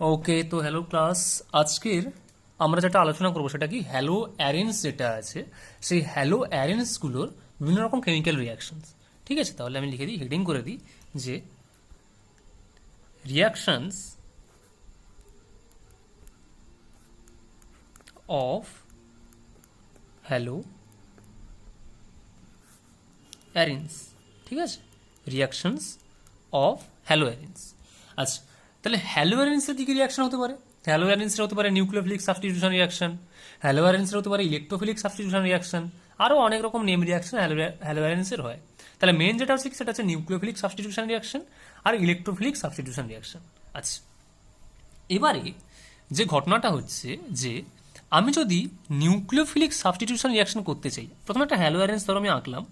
ওকে, তো hello class. আজকের আমরা যেটা আলোচনা করবো সেটা কি, হ্যালো অ্যারেন্স যেটা আছে সেই হ্যালো অ্যারেন্সগুলোর বিভিন্ন রকম কেমিক্যাল রিয়াকশনস। ঠিক আছে, তাহলে আমি লিখে দিই, হেডিং করে দিই যে রিয়াকশনস অফ হ্যালো অ্যারেন্স। ঠিক আছে, রিয়াকশনস অফ হ্যালো অ্যারেন্স। আচ্ছা, তাহলে হ্যালো অ্যারেন্সের কি কি রিয়াকশন হতে পারে? হ্যালো অ্যারেন্সের হতে পারে নিউক্লিওফিলিক সাবস্টিটিউশন রিয়াকশন, হ্যালো অ্যারেন্সের হতে পারে ইলেকট্রোফিলিক সাবস্টিটিউশন রিয়াকশন, আরও অনেক রকম নেম রিয়াকশন হ্যালো অ্যারেন্সের হয়। তাহলে মেন যেটা হচ্ছে সেটা হচ্ছে নিউক্লিওফিলিক সাবস্টিটিউশন রিয়াকশন আর ইলেকট্রোফিলিক সাবস্টিটিউশন রিয়াকশন। আচ্ছা, এবারে যে ঘটনাটা হচ্ছে যে আমি যদি নিউক্লিওফিলিক সাবস্টিটিউশন রিয়াকশন করতে চাই, প্রথমে একটা হ্যালো অ্যারেন্স ধরো আমি আঁকলাম,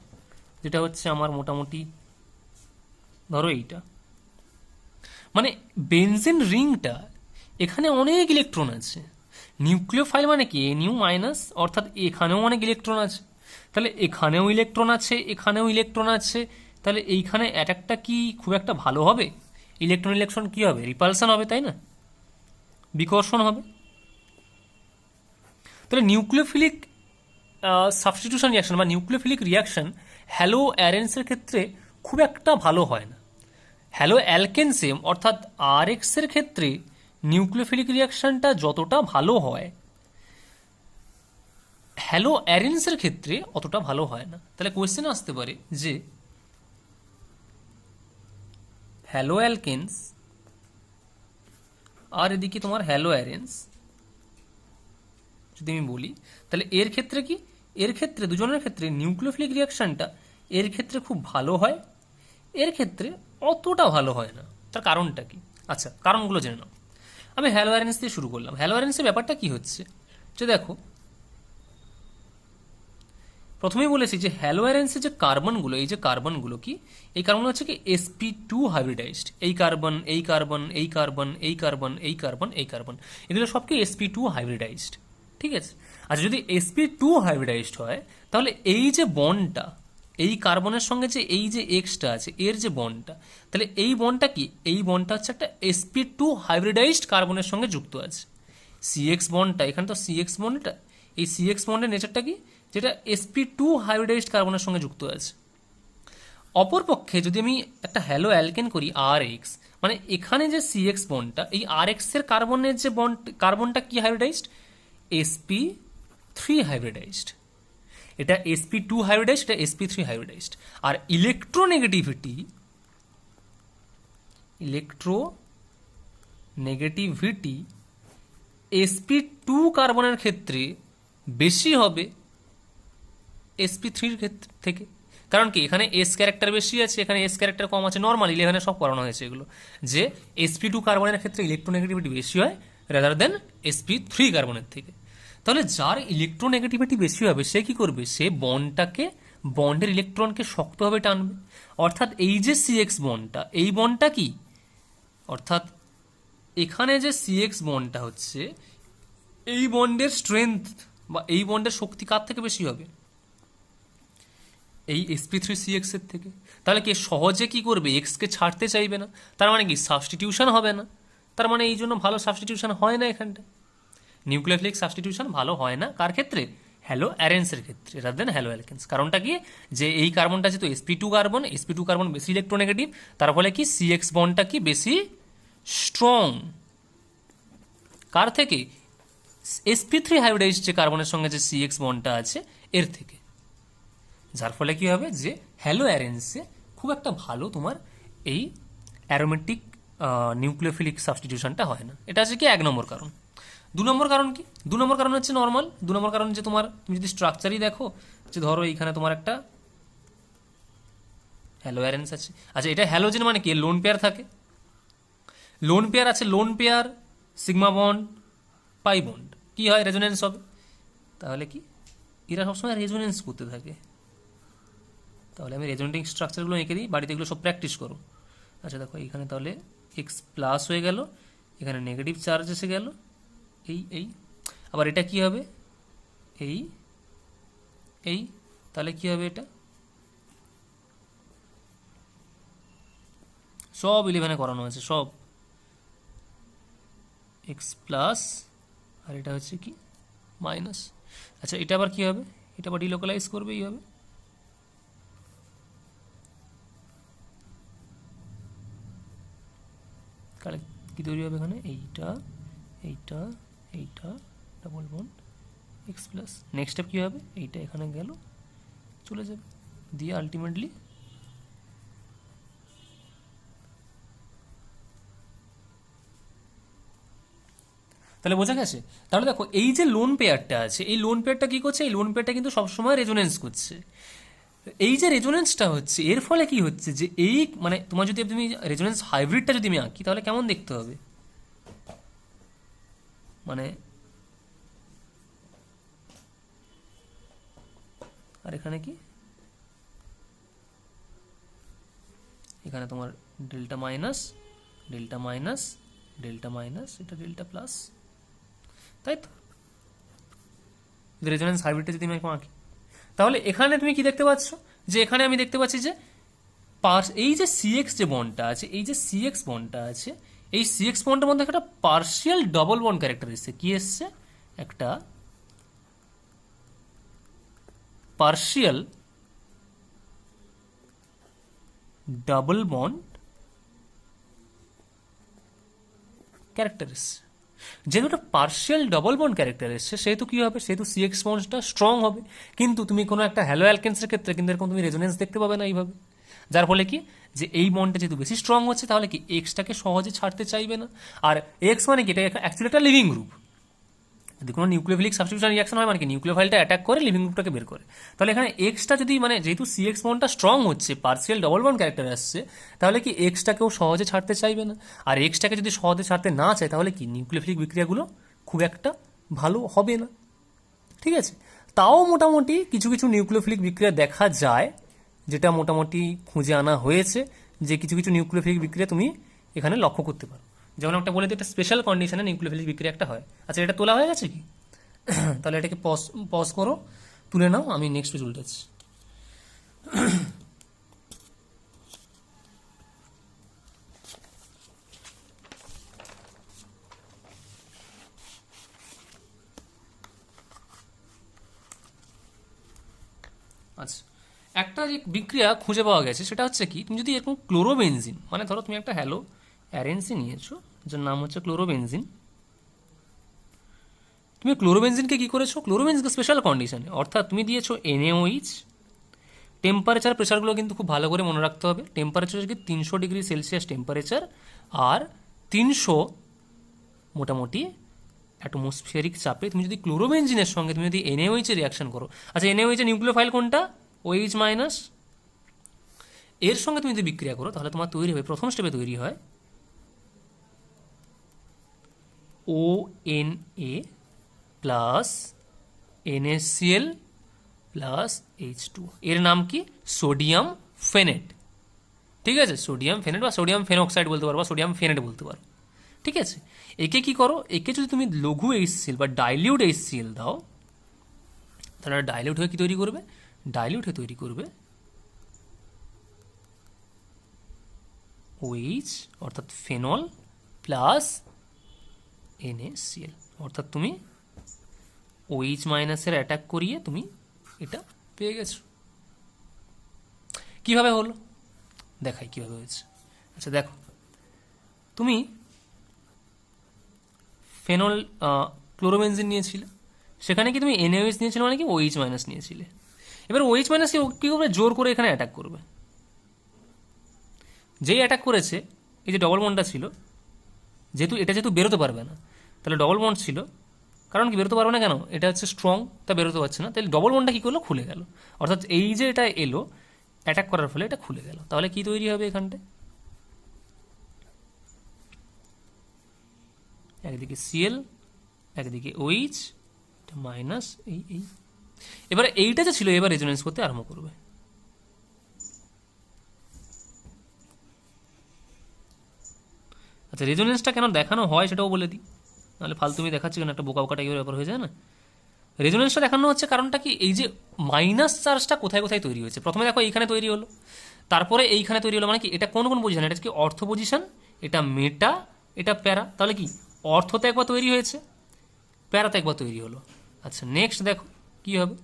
যেটা হচ্ছে আমার মোটামুটি ধরো এইটা, মানে বেনজিন রিংটা, এখানে অনেক ইলেকট্রন আছে। নিউক্লিওফাইল মানে কি, নিউ মাইনাস, অর্থাৎ এখানেও অনেক ইলেকট্রন আছে। তাহলে এখানেও ইলেকট্রন আছে, এখানেও ইলেকট্রন আছে, তাহলে এইখানে অ্যাটাকটা কি খুব একটা ভালো হবে? ইলেকট্রন ইলেকট্রন কি হবে? রিপালশন হবে, তাই না? বিকর্ষণ হবে। তাহলে নিউক্লিওফিলিক সাবস্টিটিউশন রিয়াকশন বা নিউক্লিওফিলিক রিয়াকশন হ্যালো অ্যারেন্সের ক্ষেত্রে খুব একটা ভালো হয় না। হ্যালো অ্যালকেনসেম অর্থাৎ আর এক্সের ক্ষেত্রে নিউক্লিওফিলিক রিয়াকশনটা যতটা ভালো হয়, হ্যালো অ্যারেন্সের ক্ষেত্রে অতটা ভালো হয় না। তাহলে কোয়েশ্চেন আসতে পারে যে হ্যালো অ্যালকেন্স আর এদিকে তোমার হ্যালো অ্যারেন্স যদি আমি বলি, তাহলে এর ক্ষেত্রে কি, এর ক্ষেত্রে দুজনের ক্ষেত্রে নিউক্লিওফিলিক রিয়াকশনটা এর ক্ষেত্রে খুব ভালো হয়, এর ক্ষেত্রে অতটা ভালো হয় না। তার কারণটা কি? আচ্ছা, কারণগুলো জেনে নাও। আমি হ্যালো অ্যারেন্স দিয়ে শুরু করলাম। হ্যালো অ্যারেন্সের ব্যাপারটা কি হচ্ছে যে দেখো, প্রথমেই বলেছি যে হ্যালো অ্যারেন্সের যে কার্বনগুলো, এই যে কার্বনগুলো কি, এই কার্বনগুলো হচ্ছে কি sp2 হাইব্রিডাইজড। এই কার্বন, এই কার্বন, এই কার্বন, এই কার্বন, এই কার্বন, এই কার্বন, এগুলো সব কি sp2 হাইব্রিডাইজড। ঠিক আছে। আচ্ছা, যদি sp2 হাইব্রিডাইজড হয়, তাহলে এই যে বন্ডটা, এই কার্বনের সঙ্গে যে এই যে এক্সটা আছে, এর যে বন্ডটা, তাহলে এই বন্ডটা কি, এই বন্ডটা হচ্ছে একটা sp2 হাইব্রিডাইজড কার্বনের সঙ্গে যুক্ত আছে। সিএক্স বন্ডটা, এখানে তো সিএক্স বন্ডটা, এই সিএক্স বন্ডের নেচারটা কি, যেটা sp2 হাইব্রিডাইজড কার্বনের সঙ্গে যুক্ত আছে। অপরপক্ষে যদি আমি একটা হ্যালো অ্যালকেন করি আর এক্স, মানে এখানে যে সিএক্স বন্ডটা, এই আর এক্স এর কার্বনের যে বন্ড, কার্বনটা কি হাইব্রিডাইজড, sp3 হাইব্রিডাইজড। এটা sp2 হাইব্রিডাইজড, এটা sp3 হাইব্রিডাইজড। আর ইলেকট্রোনেগেটিভিটি sp2 কার্বনের ক্ষেত্রে বেশি হবে sp3 ক্ষেত্রে থেকে। কারণ কি, এখানে এস ক্যারেক্টার বেশি আছে, এখানে এস ক্যারেক্টার কম আছে। নর্মাল 11-এ সব করানো হয়েছে এগুলো, যে sp2 কার্বনের ক্ষেত্রে ইলেকট্রোনেগেটিভিটি বেশি হয় রাদার দেন sp3 কার্বনের থেকে। তাহলে যার ইলেকট্রোনেগেটিভিটি বেশি হবে সে কি করবে, সে বন্ডটাকে, বন্ডের ইলেকট্রনকে শক্তভাবে টানবে। অর্থাৎ এই যে সিএক্স বন্ডটা, এই বন্ডটা কি, অর্থাৎ এখানে যে সিএক্স বন্ডটা হচ্ছে, এই বন্ডের স্ট্রেংথ বা এই বন্ডের শক্তি কার থেকে বেশি হবে, এই sp3cx এর থেকে। তাহলে কি সহজে কি করবে, এক্স কে ছাড়তে চাইবে না। তার মানে কি, সাবস্টিটিউশন হবে না। তার মানে এই জন্য ভালো সাবস্টিটিউশন হয় না এখানটা, নিউক্লিওফিলিক সাবস্টিটিউশন ভালো হয় না কার ক্ষেত্রে, হ্যালো অ্যারেন্সের ক্ষেত্রে রাদার দেন হ্যালো অ্যালকেন্স। কারণটা কি, যে এই কার্বনটা যেহেতু sp2 কার্বন, sp2 কার্বন বেশি ইলেকট্রোনেগেটিভ, তার ফলে কি সিএক্স বন্ডটা কি বেশি স্ট্রং কার থেকে, sp3 হাইব্রিডাইজড যে কার্বনের সঙ্গে যে সিএক্স বন্ডটা আছে এর থেকে। যার ফলে কি হবে, যে হ্যালো অ্যারেন্সে খুব একটা ভালো তোমার এই অ্যারোমেটিক নিউক্লিওফিলিক সাবস্টিটিউশনটা হয় না। এটা হচ্ছে কি 1 নম্বর কারণ। 2 নম্বর কারণ কি, 2 নম্বর কারণ হচ্ছে নর্মাল। 2 নম্বর কারণ যে তোমার, তুমি যদি স্ট্রাকচারই দেখো, যে ধরো এইখানে তোমার একটা হ্যালো অ্যারেন্স আছে। আচ্ছা, এটা হ্যালোজেন মানে কি, লোন পেয়ার থাকে, লোন পেয়ার আছে, lone pair, sigma bond, pi bond, কি হয়, রেজোনেন্স হবে। তাহলে কি, এরা সবসময় রেজোনেন্স করতে থাকে। তাহলে আমি রেজোনেটিং স্ট্রাকচারগুলো এঁকে দিই, বাড়িতে এগুলো সব প্র্যাকটিস করো। আচ্ছা দেখো, এখানে তাহলে এক্স প্লাস হয়ে গেল, এখানে নেগেটিভ চার্জ এসে গেল, এই আবার এটা কি হবে, এই এই তাহলে কি হবে, এটা সব 11-এ করানো আছে সব। এক্স প্লাস, আর এটা হচ্ছে কি মাইনাস। আচ্ছা এটা আবার কি হবে, এটা আবার ডিলোকালাইজ করবে এইভাবে, কারেক্ট কি তৈরি হবে এখানে, এইটা এইটা এইটা double bond X plus, next step কী হবে, এইটা এখানে গেল চলে যাবে, দিয়ে আলটিমেটলি তাহলে বোঝা গেছে। তাহলে দেখো এই যে লোন পেয়ারটা আছে, এই লোন পেয়ারটা কি করছে, এই লোন পেয়ারটা কিন্তু সবসময় রেজোনেন্স করছে। এই যে রেজোনেন্সটা হচ্ছে এর ফলে কি হচ্ছে, যে এই মানে তোমার যদি তুমি রেজোনেন্স হাইব্রিডটা যদি আমি আঁকি তাহলে কেমন দেখতে হবে, মানে আর এখানে কি, এখানে তোমার delta minus delta minus delta minus, এটা ডেল্টা প্লাস, তাই তো রেজোনেন্স হাইব্রিডটা যদি আমি আঁকি, তাহলে এখানে তুমি কি দেখতে পাচ্ছ, যে এখানে আমি দেখতে পাচ্ছি যে এই যে সিএক্স যে বন্ডটা আছে, এই যে সিএক্স বন্ডটা আছে, এই সিএক্স বন্ডের মধ্যে একটা পার্শিয়াল ডবল বন্ড ক্যারেক্টার এসছে, কি এসছে, একটা পার্শিয়াল ডাবল বন্ড ক্যারেক্টার এসছে। যেহেতু একটা পার্শিয়াল ডবল বন্ড ক্যারেক্টার এসছে সেহেতু কি হবে, সেহেতু সিএক্স বন্ডটা স্ট্রং হবে, কিন্তু তুমি কোনো একটা হ্যালো অ্যালকেন্সের ক্ষেত্রে কিন্তু এরকম তুমি রেজোনেন্স দেখতে পাবে না এইভাবে, যার ফলে কি যে এই বন্ডটা যেহেতু বেশি স্ট্রং হচ্ছে তাহলে কি এক্সটাকে সহজে ছাড়তে চাইবে না, আর এক্স মানে কি, এটা অ্যাকচুয়ালি একটা লিভিং গ্রুপ, যদি কোনো নিউক্লিওফিলিক সাবস্টিটিউশন রিঅ্যাকশন হয় মানে কি নিউক্লিওফাইলটা অ্যাটাক করে লিভিং গ্রুপটাকে বের করে, তাহলে এখানে এক্সটা যদি মানে যেহেতু সিএক্স বন্ডটা স্ট্রং হচ্ছে, পার্সিয়াল ডবল বন্ড ক্যারেক্টার আসছে, তাহলে কি এক্সটাকেও সহজে ছাড়তে চাইবে না, আর এক্সটাকে যদি সহজে ছাড়তে না চায় তাহলে কি নিউক্লিওফিলিক বিক্রিয়াগুলো খুব একটা ভালো হবে না, ঠিক আছে। তাও মোটামুটি কিছু কিছু নিউক্লিওফিলিক বিক্রিয়া দেখা যায়, যেটা মোটামুটি খুঁজে আনা হয়েছে, যে কিছু কিছু নিউক্লিওফিলিক বিক্রিয়া তুমি এখানে লক্ষ্য করতে পারো, যেমন একটা বলে দিই একটা স্পেশাল কন্ডিশনে নিউক্লিওফিলিক বিক্রিয়া একটা হয়। আচ্ছা এটা তোলা হয়ে গেছে কি, তাহলে এটাকে পজ করো, তুলে নাও, আমি নেক্সট পেজ উল্টাচ্ছি। আচ্ছা একটা যে বিক্রিয়া খুঁজে পাওয়া গেছে সেটা হচ্ছে কি, তুমি যদি এরকম ক্লোরোবেনজিন, মানে ধরো তুমি একটা হ্যালো অ্যারেন্সি নিয়েছো যার নাম হচ্ছে ক্লোরোবেনজিন, তুমি ক্লোরোবেনজিনকে কি করেছো, ক্লোরোবেনজিনকে স্পেশাল কন্ডিশনে, অর্থাৎ তুমি দিয়েছো NaOH, টেম্পারেচার প্রেশারগুলো কিন্তু খুব ভালো করে মনে রাখতে হবে, টেম্পারেচার হচ্ছে 300 ডিগ্রি সেলসিয়াস টেম্পারেচার, আর 300 মোটামুটি অ্যাটমসফিয়ারিক চাপে তুমি যদি ক্লোরোবেনজিনের সঙ্গে তুমি যদি NaOH এর রিয়াকশন করো, আচ্ছা NaOH এর নিউক্লিওফাইল কোনটা, OH মাইনাস, এর সঙ্গে তুমি যদি বিক্রিয়া করো তাহলে তোমার তৈরি হবে, প্রথম স্টেপে তৈরি হয় ONA plus NaCl plus H2, এর নাম কি, সোডিয়াম ফেনেট, ঠিক আছে, সোডিয়াম ফেনেট বা সোডিয়াম ফেনঅক্সাইড বলতে পারো বা সোডিয়াম ফেনেট বলতে পারো, ঠিক আছে। একে কি করো, একে যদি তুমি লঘু HCl বা ডাইলিউট HCl দাও তাহলে ডাইলিউট হয়ে কি তৈরি করবে, ডাইলিউট হয়ে তৈরি করবে OH অর্থাৎ ফেনল প্লাস NaCl, অর্থাৎ তুমি OH মাইনাসের অ্যাটাক করিয়ে তুমি এটা পেয়ে গেছো। কিভাবে হলো দেখাই কিভাবে হয়েছে। আচ্ছা দেখো, তুমি ফেনল ক্লোরোবেনজিন নিয়েছিলে, সেখানে কি তুমি NaOH নিয়েছিলে মানে কি OH মাইনাস নিয়েছিলে, এবার OH মাইনাস কি করবে, জোর করে এখানে অ্যাটাক করবে, যেই অ্যাটাক করেছে এই যে ডবল বন্ডটা ছিল, যেহেতু বেরোতে পারবে না, তাহলে ডবল বন্ড ছিল, কারণ কি বেরোতে পারবে না কেন, এটা হচ্ছে স্ট্রং, তা বেরোতে পারছে না, তাহলে ডবল বন্ডটা কী করলো, খুলে গেল, অর্থাৎ এই যে এটা এলো অ্যাটাক করার ফলে এটা খুলে গেল, তাহলে কি তৈরি হবে এখানটায়, একদিকে Cl একদিকে OH, এটা মাইনাস এই, এবারে এইটা যে ছিল এবার রেজোনেন্স করতে আরম্ভ করবে, আচ্ছা রেজোনেন্সটা কেন দেখানো হয় সেটাও বলে দিই, নাহলে ফালতুমি দেখাচ্ছি কেন, একটা বোকা বোকা টাইপের ব্যাপার হয়ে যায় না। রেজোনেন্সটা দেখানো হচ্ছে কারণটা কি, এই যে মাইনাস চার্জটা কোথায় কোথায় তৈরি হয়েছে, প্রথমে দেখো এইখানে তৈরি হলো, তারপরে এইখানে তৈরি হলো, মানে কি এটা কোন কোন পজিশন, এটা কি অর্থ পজিশন, এটা মেটা, এটা প্যারা, তাহলে কি অর্থতে একবার তৈরি হয়েছে, প্যারাতে একবার তৈরি হলো। আচ্ছা নেক্সট দেখো কি হবে,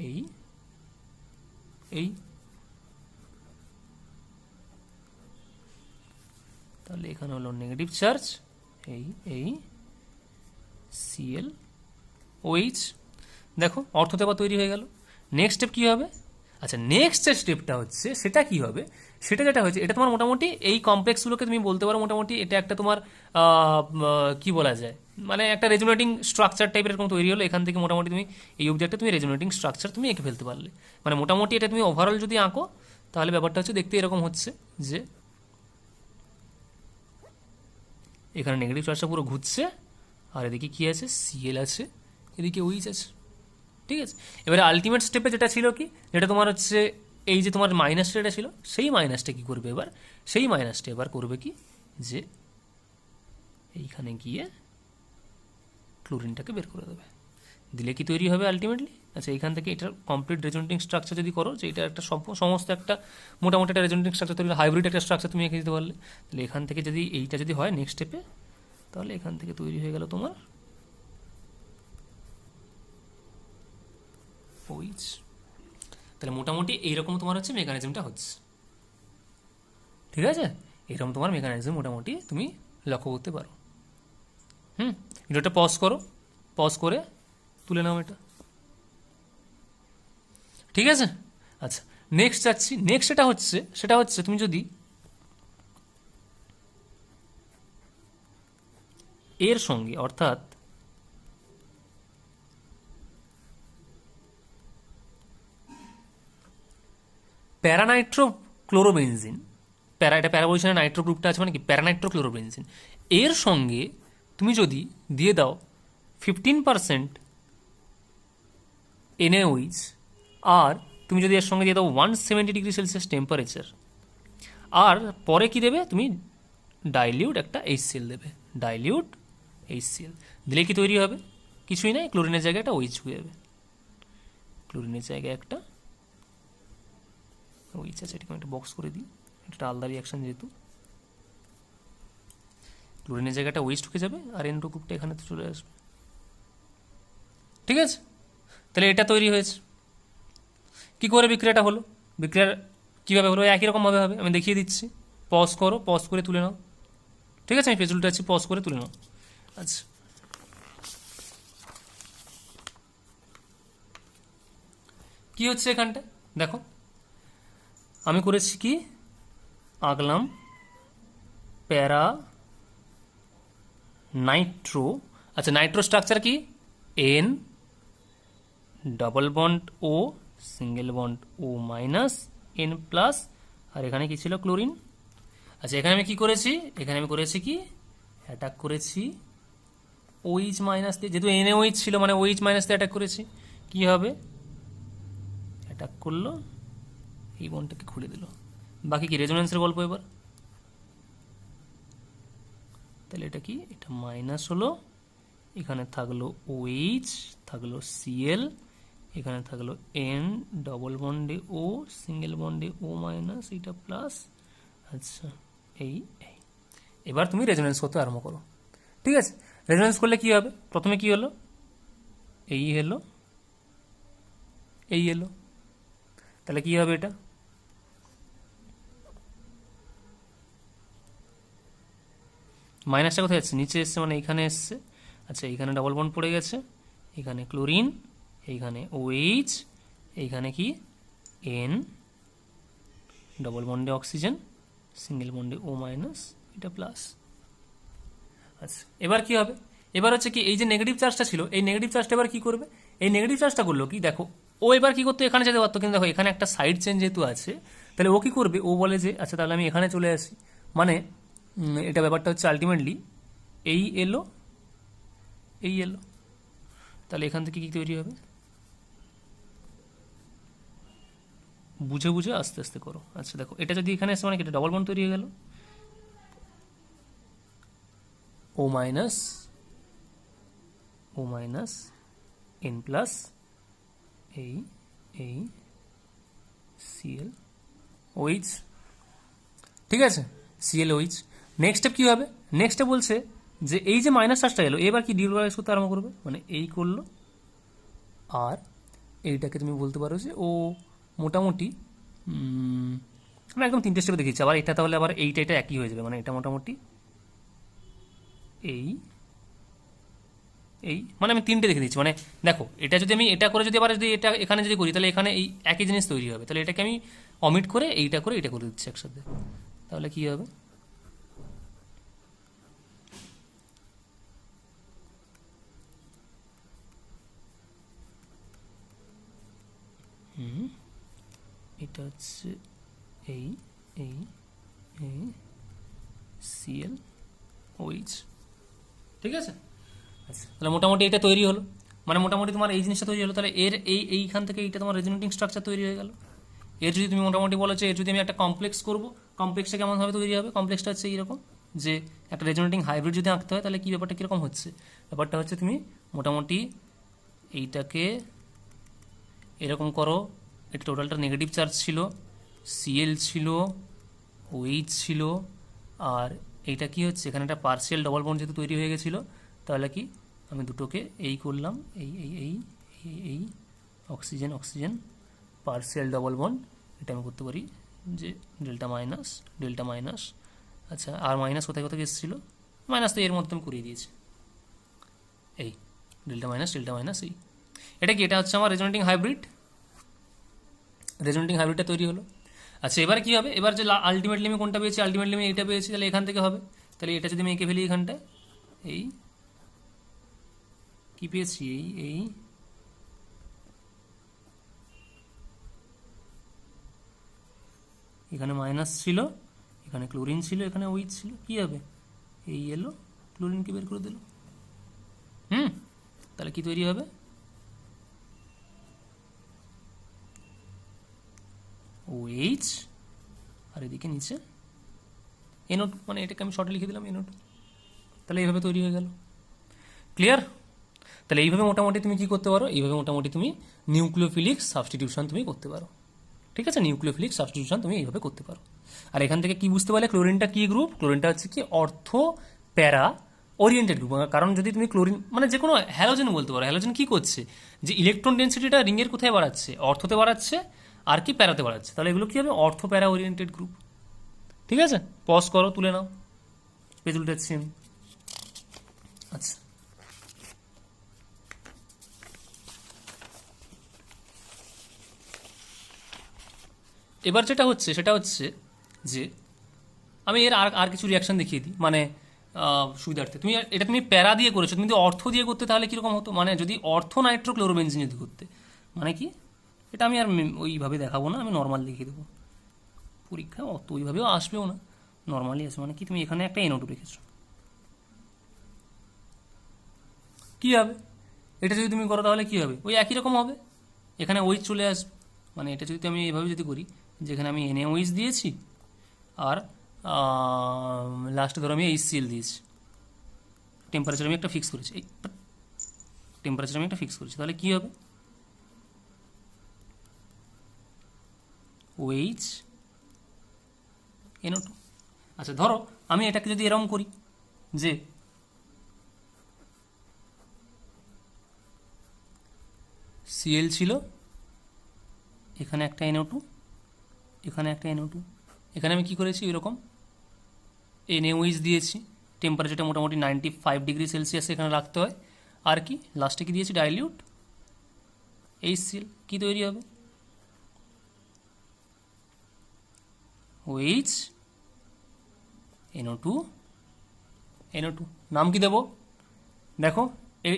এই এই তাহলে এখানে হলো নেগেটিভ চার্জ, এই Cl OH, দেখো অর্থতে আবার তৈরি হয়ে গেল। নেক্সট স্টেপ কি হবে? আচ্ছা নেক্সট যে স্টেপটা হচ্ছে সেটা কি হবে, সেটা যেটা হচ্ছে এটা তোমার মোটামুটি এই কমপ্লেক্সগুলোকে তুমি বলতে পারো মোটামুটি এটা একটা তোমার কি বলা যায়, মানে একটা রেজোনেটিং স্ট্রাকচার টাইপের এরকম তৈরি হলো। এখান থেকে মোটামুটি তুমি এই অবজেক্টে তুমি রেজোনেটিং স্ট্রাকচার তুমি এঁকে ফেলতে পারলে, মানে মোটামুটি এটা তুমি ওভারঅল যদি আঁকো তাহলে ব্যাপারটা হচ্ছে দেখতে এরকম হচ্ছে যে এখানে নেগেটিভ চার্জটা পুরো ঘুরছে, আর এদিকে কি আছে, Cl আছে, এদিকে OH আছে। ঠিক আছে, এবারে আলটিমেট স্টেপে যেটা ছিল কি, যেটা তোমার হচ্ছে এই যে তোমার মাইনাসটা এটা ছিল, সেই মাইনাসটা কি করবে এবার, সেই মাইনাসটা এবার করবে কি যে এইখানে গিয়ে ক্লোরিনটাকে বের করে দেবে, দিলে কি তৈরি হবে আলটিমেটলি। আচ্ছা এইখান থেকে এটার কমপ্লিট রেজোনেটিং স্ট্রাকচার যদি করো, যে এটা একটা সমস্ত একটা মোটামুটি একটা রেজোনেটিং স্ট্রাকচার তৈরি, হাইব্রিড একটা স্ট্রাকচার তুমি এঁকে দিতে পারলে, তাহলে এখান থেকে যদি এইটা যদি হয় নেক্সট স্টেপে, তাহলে এখান থেকে তৈরি হয়ে গেল তোমার OH। তাহলে মোটামুটি এইরকম তোমার হচ্ছে মেকানিজমটা হচ্ছে। ঠিক আছে, এরকম তোমার মেকানিজম মোটামুটি তুমি লক্ষ্য করতে পারো। ভিডিওটা পজ করো, পজ করে তুলে নাও এটা। ঠিক আছে, আচ্ছা নেক্সট যাচ্ছি। নেক্সট সেটা হচ্ছে তুমি যদি এর সঙ্গে অর্থাৎ প্যারানাইট্রোক্লোরোবেনজিন, এটা প্যারা বলছি না, নাইট্রো গ্রুপটা আছে মানে কি প্যারানাইট্রোক্লোরোবেনজিন, এর সঙ্গে তুমি যদি দিয়ে দাও 15% NaOH, আর তুমি যদি এর সঙ্গে দিয়ে দাও 170°C টেম্পারেচার, আর পরে কি দেবে তুমি, ডাইলিউট একটা HCl দেবে, ডাইলিউট HCl দিলে কি তৈরি হবে, কিছুই নাই, ক্লোরিনের জায়গায় একটা OH হয়ে যাবে, ক্লোরিনের জায়গায় একটা OH আছে, এটাকে একটা বক্স করে দিই, এটা আলাদা রিয়াকশন যেহেতু, ক্লোরিনের জায়গাটা ওয়েস্ট ঢুকে যাবে আর N2 গ্রুপটা এখানে তো চলে আসবে। ঠিক আছে, তাহলে এটা তৈরি হয়েছে। কি করে বিক্রিয়াটা হলো, বিক্রিয়ার কীভাবে হলো, একই রকমভাবে হবে, আমি দেখিয়ে দিচ্ছি। পজ করো, পজ করে তুলে নাও। ঠিক আছে, আমি পেজুলটা আছি, পজ করে তুলে নাও। আচ্ছা কি হচ্ছে এখানটা দেখো, আমি করেছি কি, আঁকলাম প্যারা নাইট্রো। আচ্ছা নাইট্রো স্ট্রাকচার কি, N double bond O single bond O minus N plus, আর এখানে কি ছিল, ক্লোরিন। আচ্ছা এখানে আমি কি করেছি, এখানে আমি করেছি কি, অ্যাটাক করেছি OH মাইনাস দিয়ে, যেহেতু NaOH ছিল মানে OH মাইনাস দিয়ে অ্যাটাক করেছি। কি হবে, অ্যাটাক করলো, এই বন্ডটাকে খুলে দিল, বাকি কি রেজোনেন্সের গল্প এবার। তাহলে এটা কি, এটা মাইনাস হলো, এখানে থাকলো OH, থাকলো Cl, এখানে থাকলো N ডবল বন্ডে O সিঙ্গেল বন্ডে O মাইনাস, এটা প্লাস। আচ্ছা এই এবার তুমি রেজোনেন্স করতে আরম্ভ করো। ঠিক আছে, রেজোনেন্স করলে কি হবে, প্রথমে কি হলো, এই এলো, এই এলো, তাহলে কি হবে, এটা মাইনাসটা কোথায় যাচ্ছে, নিচে এসছে, মানে এখানে এসছে। আচ্ছা এইখানে ডবল বন্ড পড়ে গেছে, এখানে ক্লোরিন, এইখানে OH, এইখানে কি N ডবল বন্ডে অক্সিজেন সিঙ্গেল বন্ডে O মাইনাস, এটা প্লাস। আচ্ছা এবার কি হবে, এবার হচ্ছে কি, এই যে নেগেটিভ চার্জটা ছিল, এই নেগেটিভ চার্জটা এবার কি করবে, এই নেগেটিভ চার্জটা করলো কি দেখো, ও এবার কি করতো, এখানে যেতে পারতো, কিন্তু দেখো এখানে একটা সাইড চেঞ্জ যেহেতু আছে, তাহলে ও কি করবে, ও বলে যে আচ্ছা তাহলে আমি এখানে চলে আসি, মানে এটা ব্যাপারটা হচ্ছে আলটিমেটলি এই এলো, এই এলো, তাহলে এখান থেকে কি তৈরি হবে, বুঝে বুঝে আস্তে আস্তে করো। আচ্ছা দেখো এটা যদি এখানে আসে মানে এটা ডবল বন্ড তৈরি হয়ে গেল, ও মাইনাস N প্লাস এই Cl OH। ঠিক আছে, Cl OH, নেক্সট স্টেপ কী হবে, নেক্সট স্টেপ বলছে যে এই যে মাইনাস চার্জটা এলো এবার কি ডিভাইস করতে আরম্ভ করবে, মানে এই করলো আর এইটাকে তুমি বলতে পারো যে ও মোটামুটি আমি একদম তিনটে স্টেপে দেখিয়েছি, আবার এটা তাহলে আবার এইটা এটা একই হয়ে যাবে, মানে এটা মোটামুটি এই এই মানে আমি তিনটে দেখে দিচ্ছি, মানে দেখো এটা যদি আমি এটা করে যদি আবার যদি এটা এখানে যদি করি তাহলে এখানে এই একই জিনিস তৈরি হবে, তাহলে এটাকে আমি অমিট করে এইটা করে এটা করে দিচ্ছি একসাথে, তাহলে কি হবে এটা হচ্ছে এই এই এই সিএল ওইচ, ঠিক আছে। আচ্ছা তাহলে মোটামুটি এটা তৈরি হলো, মানে মোটামুটি তোমার এই জিনিসটা তৈরি হলো, তাহলে এর এইখান থেকে এইটা তোমার রেজোনেটিং স্ট্রাকচার তৈরি হয়ে গেল। এর যদি তুমি মোটামুটি বলো যে এর যদি আমি একটা কমপ্লেক্স করবো, কমপ্লেক্সটা কেমনভাবে তৈরি হবে, কমপ্লেক্সটা হচ্ছে এইরকম যে একটা রেজোনেটিং হাইব্রিড যদি আঁকতে হয় তাহলে কী ব্যাপারটা কীরকম হচ্ছে, ব্যাপারটা হচ্ছে তুমি মোটামুটি এইটাকে এরকম করো, এটা টোটালটা নেগেটিভ চার্জ ছিল, সিএল ছিল, ওইচ ছিল, আর এইটা কি হচ্ছে এখানে একটা পার্সিয়াল ডবল বন্ড যেহেতু তৈরি হয়ে গেছিলো, তাহলে কি আমি দুটোকে এই করলাম এই এই এই এই এই oxygen oxygen partial double bond, এটা আমি করতে পারি যে ডেল্টা মাইনাস, আচ্ছা আর মাইনাস কোথায় কোথায় এসেছিলো, মাইনাস তো এর মধ্যে আমি করিয়ে দিয়েছি, এই ডেল্টা মাইনাস এই, এটা কি এটা হচ্ছে আমার রেজোনেটিং হাইব্রিডটা তৈরি হলো। আচ্ছা এবার কি হবে, এবার যে আলটিমেটলি আমি কোনটা পেয়েছি, আলটিমেটলি আমি এইটা পেয়েছি, তাহলে এখান থেকে হবে, তাহলে এটা যদি আমি এঁকে ফেলি এখানটায় এই কি পেয়েছি এই এই এখানে মাইনাস ছিল, এখানে ক্লোরিন ছিল, এখানে ওইচ ছিল, কি হবে এই এলো ক্লোরিনকে বের করে দিল, তাহলে কি তৈরি হবে ওএইচ আর এদিকে নিচে এনও টু, মানে এটাকে আমি শর্টে লিখে দিলাম এনও টু, তাহলে এইভাবে তৈরি হয়ে গেল। ক্লিয়ার? তাহলে এইভাবে মোটামুটি তুমি কি করতে পারো, এইভাবে মোটামুটি তুমি নিউক্লিওফিলিক সাবস্টিটিউশন তুমি করতে পারো, ঠিক আছে, নিউক্লিওফিলিক সাবস্টিটিউশন তুমি এইভাবে করতে পারো। আর এখান থেকে কি বুঝতে পারলে ক্লোরিনটা কি গ্রুপ, ক্লোরিনটা হচ্ছে কি অর্থো প্যারা ওরিয়েন্টেড গ্রুপ, কারণ যদি তুমি ক্লোরিন মানে যে কোনো হ্যালোজেন বলতে পারো, হ্যালোজেন কি করছে যে ইলেকট্রন ডেন্সিটিটা রিংয়ের কোথায় বাড়াচ্ছে, অর্থতে বাড়াচ্ছে আর কি প্যারাতে বাড়াচ্ছে, তাহলে এগুলো কি হবে অর্থো প্যারা ওরিয়েন্টেড গ্রুপ, ঠিক আছে। পজ করো, তুলে নাও, পেজ উল্টাচ্ছি আমি। আচ্ছা এবার যেটা হচ্ছে সেটা হচ্ছে যে আমি এর আর কিছু রিয়াকশন দেখিয়ে দিই, মানে সুবিধার্থে তুমি এটা তুমি প্যারা দিয়ে করেছো, তুমি যদি অর্থ দিয়ে করতে তাহলে কীরকম হতো, মানে যদি অর্থ নাইট্রোক্লোরোবেনজিন যদি করতে, মানে কি এটা আমি আর ওইভাবে দেখাবো না, আমি নর্মাল দেখিয়ে দেবো, পরীক্ষা অত ওইভাবেও আসবেও না, নর্মালি আসবে, মানে কি তুমি এখানে একটা এনও টু রেখেছো, কী হবে এটা যদি তুমি করো তাহলে কী হবে ওই একই রকম হবে, এখানে ওইচ চলে আসবে, মানে এটা যদি আমি এইভাবে যদি করি যেখানে আমি এনএওইচ দিয়েছি আর লাস্টে ধরো আমি এইচসিএল দিয়েছি, টেম্পারেচার আমি একটা ফিক্স করেছি, টেম্পারেচার আমি একটা ফিক্স করেছি, তাহলে কী হবে ওএইচ এনও টু। আচ্ছা ধরো আমি এটাকে যদি এরকম করি যে সিএল ছিল, এখানে একটা এনও টু, এখানে একটা এনও টু, এখানে আমি কী করেছি এরকম এনএওইচ দিয়েছি, টেম্পারেচারটা মোটামুটি 95°C এখানে রাখতে হয়, আর কি লাস্টে কি দিয়েছি ডাইলিউট এইচসিএল, কী তৈরি হবে ওএইচ এনও টু, নাম কি দেবো দেখো,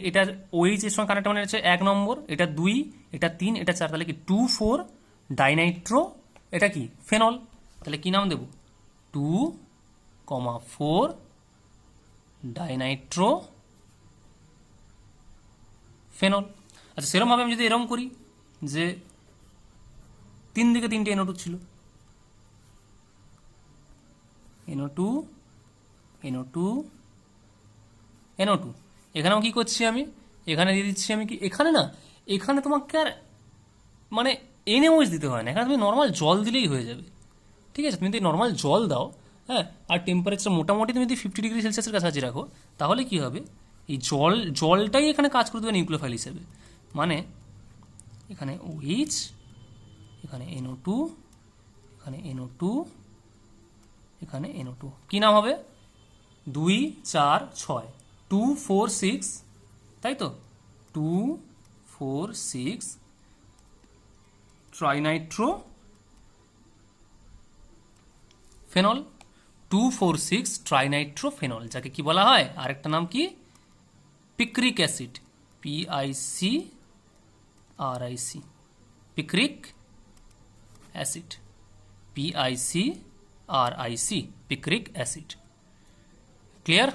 এটা ওএইচ এর সঙ্গে কানেক্ট মানে হচ্ছে 1 নম্বর, এটা 2, এটা 3, এটা 4, তাহলে কি 2,4 ডাইনাইট্রো, এটা কি ফেনল, তাহলে কি নাম দেবো 2,4 ডাইনাইট্রো ফেনল। আচ্ছা সেরকমভাবে আমি যদি এরকম করি যে 3 দিকে 3টে এনও টু ছিল, এনও টু, এখানেও কি করছি আমি, এখানে দিয়ে দিচ্ছি আমি কি, এখানে না, এখানে তোমাকে আর মানে এনএওইচ দিতে হয় না, এখানে তুমি নর্মাল জল দিলেই হয়ে যাবে, ঠিক আছে, তুমি যদি নর্মাল জল দাও হ্যাঁ, আর টেম্পারেচার মোটামুটি তুমি যদি 50 ডিগ্রি সেলসিয়াসের কাছাকাছি রাখো, তাহলে কি হবে, এই জলটাই এখানে কাজ করে দেবে নিউক্লিওফাইল হিসেবে। মানে এখানে OH, এখানে NO2, এখানে NO2, এখানে NO2, কি নাম হবে, 2 4 6, 2 4 6, তাই তো, 2 4 6 ট্রাইনাইট্রো ফেনল, 2,4,6 ট্রাইনাইট্রোফেনল, যাকে কি বলা হয়, আরেকটা নাম কি, picric acid, PICRIC, picric acid, PICRIC, picric acid. Clear?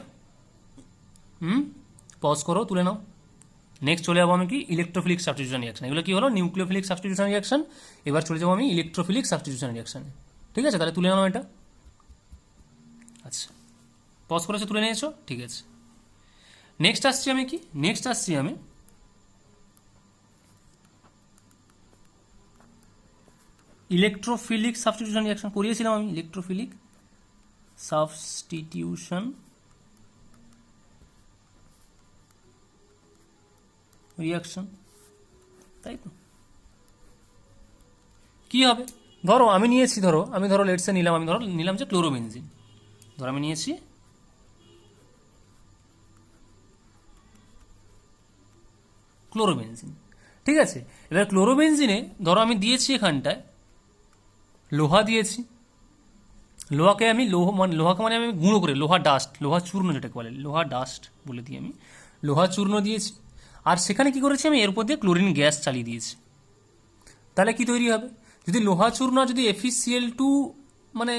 Pause করো, তুলে নাও। নেক্সট চলে যাবো আমি কি, ইলেকট্রোফিলিক সাবস্টিটিউশন রিয়াকশন। এগুলো কি হলো, নিউক্লিওফিলিক সাবস্টিটিউশন রিয়াকশন। এবার চলে যাবো আমি ইলেকট্রোফিলিক সাবস্টিটিউশন রিয়াকশনে। ঠিক আছে, তাহলে তুলে নাও এটা। আচ্ছা, পজ করেছো, তুলে নিয়েছো, ঠিক আছে। নেক্সট আসছি আমি কি, নেক্সট আসছি আমি ইলেকট্রোফিলিক সাবস্টিটিউশন রিয়াকশন করিয়েছিলাম আমি, ইলেকট্রোফিলিক সাবস্টিটিউশন রিয়াকশন, তাই তো। কি হবে, ধরো আমি নিয়েছি, আমি লেটসে নিলাম, নিলাম যে ক্লোরোবেনজিন, আমি নিয়েছি ক্লোরোবেনজিন, ঠিক আছে। এবার ক্লোরোবেনজিনে আমি দিয়েছি এখানটায় লোহা দিয়েছি, লোহাকে আমি আমি গুঁড়ো করে, লোহা ডাস্ট, লোহা চূর্ণ যেটাকে বলে, লোহা ডাস্ট বলে দিই আমি, লোহা চূর্ণ দিয়েছি। আর সেখানে কি করেছি আমি, এর উপর দিয়ে ক্লোরিন গ্যাস চালিয়ে দিয়েছি। তাহলে কি তৈরি হবে, যদি লোহা চূর্ণ, যদি FeCl2, মানে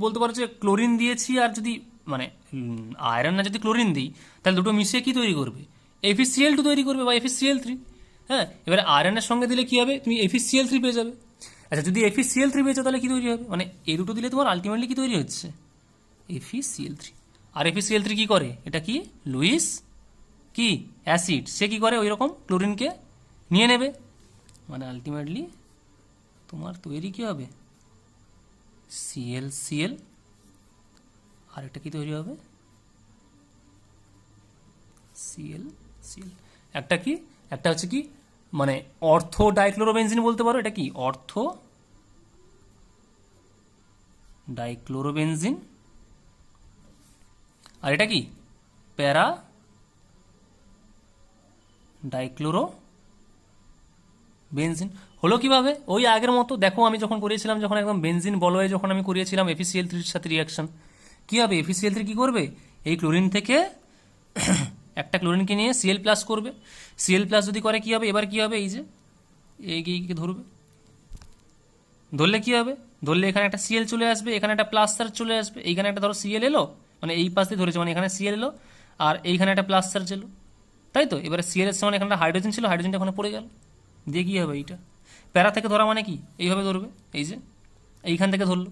বলতে পারো যে ক্লোরিন দিয়েছি, আর যদি মানে আয়রন না যদি ক্লোরিন দিই, তাহলে দুটো মিশিয়ে কি তৈরি করবে, FeCl2 তৈরি করবে বা FeCl3। হ্যাঁ, এবারে আয়রনের সঙ্গে দিলে কি হবে, তুমি FeCl3 পেয়ে যাবে। আচ্ছা, যদি FeCl3 পেয়েছো, তাহলে কি তৈরি হবে, মানে এই দুটো দিলে তোমার আলটিমেটলি কি তৈরি হচ্ছে, FeCl3। আর FeCl3 কি করে, এটা কি লুইস কি অ্যাসিড, সে কি করে, ওই রকম ক্লোরিনকে নিয়ে নেবে, মানে আলটিমেটলি তোমার তৈরি কি হবে, ClCl, আর একটা কি তৈরি হবে, ClCl। একটা কি, একটা হচ্ছে কি, মানে অর্থো ডাইক্লোরোবেনজিন বলতে পারো, এটা কি অর্থো ডাইক্লোরোবেনজিন, আর এটা কি প্যারা ডাইক্লোরো বেনজিন। হলো কিভাবে, ওই আগের মতো, দেখো আমি যখন করিয়েছিলাম, যখন একদম বেনজিন বলয়ে যখন আমি করিয়েছিলাম FeCl3 এর সাথে রিয়াকশন, কি হবে, FeCl3 কি করবে, এই ক্লোরিন থেকে একটা ক্লোরিনকে নিয়ে Cl+ করবে, Cl+ যদি করে কি হবে, এবার কি হবে, এই যে এইকে ধরবে, ধরলে কি হবে, ধরলে এখানে একটা Cl চলে আসবে, এখানে একটা প্লাস চার্জ চলে আসবে, এইখানে একটা ধরো Cl এলো, মানে এই পাশ দিয়ে ধরেছে, মানে এখানে Cl এলো, আর এইখানে একটা প্লাস চার্জ এলো, তাই তো। এবারে Cl এর সমান এখানে একটা হাইড্রোজেন ছিল, হাইড্রোজেনটা ওখানে পড়ে গেল, দিয়ে কী হবে, এইটা প্যারা থেকে ধরা মানে কি, এইভাবে ধরবে, এই যে এইখান থেকে ধরলো,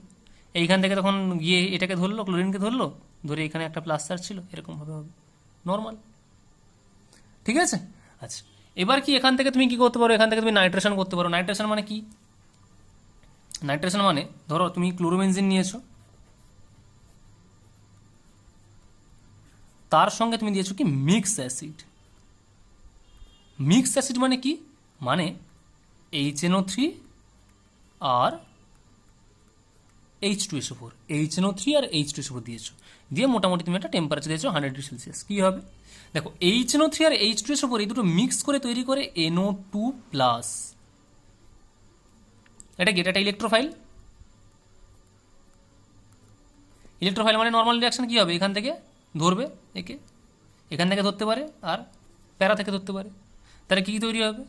এইখান থেকে তখন গিয়ে এটাকে ধরলো, ক্লোরিনকে ধরলো, ধরে এখানে একটা প্লাস চার্জ ছিল, এরকমভাবে হবে নর্মাল, ঠিক আছে। আচ্ছা, এবার কি এখান থেকে তুমি কি করতে পারো, এখান থেকে তুমি নাইট্রেশন করতে পারো। নাইট্রেশন মানে কি, নাইট্রেশন মানে ধরো তুমি ক্লোরোবেনজিন নিয়েছো, তার সঙ্গে তুমি দিয়েছো কি মিক্স অ্যাসিড। মিক্স অ্যাসিড মানে কি, মানে HNO3 আর H2SO4, HNO3 আর H2SO4 দিয়েছো, দিয়ে মোটামুটি তুমি একটা টেম্পারেচার দিয়েছো 100 ডিগ্রি সেলসিয়াস। কী হবে, দেখো HNO3 আর H2SO4 এই দুটো মিক্স করে তৈরি করে NO2+। এটা কি, এটা একটা ইলেকট্রোফাইল। ইলেকট্রোফাইল মানে নর্মাল রিয়াকশন কী হবে, এখান থেকে ধরবে, একে এখান থেকে ধরতে পারে, আর প্যারা থেকে ধরতে পারে, তাহলে কী তৈরি হবে,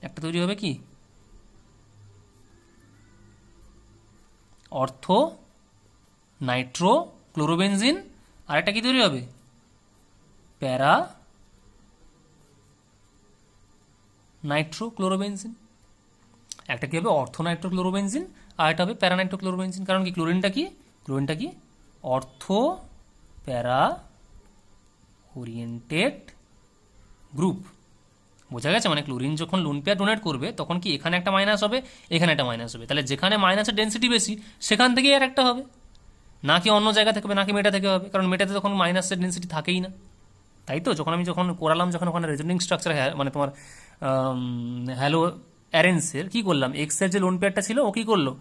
একটা তৈরি হবে কি অর্থো নাইট্রো ক্লোরোবেনজিন, আর একটা কি তৈরি হবে প্যারা নাইট্রো ক্লোরোবেনজিন। একটা কি হবে অর্থো নাইট্রো ক্লোরোবেনজিন, আর একটা হবে প্যারা নাইট্রো ক্লোরোবেনজিন। কারণ কি, ক্লোরিনটা কি অর্থো প্যারা ওরিয়েন্টেড গ্রুপ, বোঝা গেছে? মানে ক্লোরিন যখন লোন পেয়ার ডোনেট করবে তখন কি এখানে একটা মাইনাস হবে, এখানে একটা মাইনাস হবে, তাহলে যেখানে মাইনাসের ডেন্সিটি বেশি সেখান থেকেই আর একটা হবে, না কি অন্য জায়গা থেকে হবে, না কি মেটা থেকে হবে, কারণ মেটাতে তখন মাইনাসের ডেন্সিটি থাকেই না। তাই তো যখন করালাম, যখন ওখানে রেজোনেটিং স্ট্রাকচার মানে তোমার হ্যালো অ্যারেন্সের কী করলাম, এক্সের যে লোন পেয়ারটা ছিল ও কী করলো,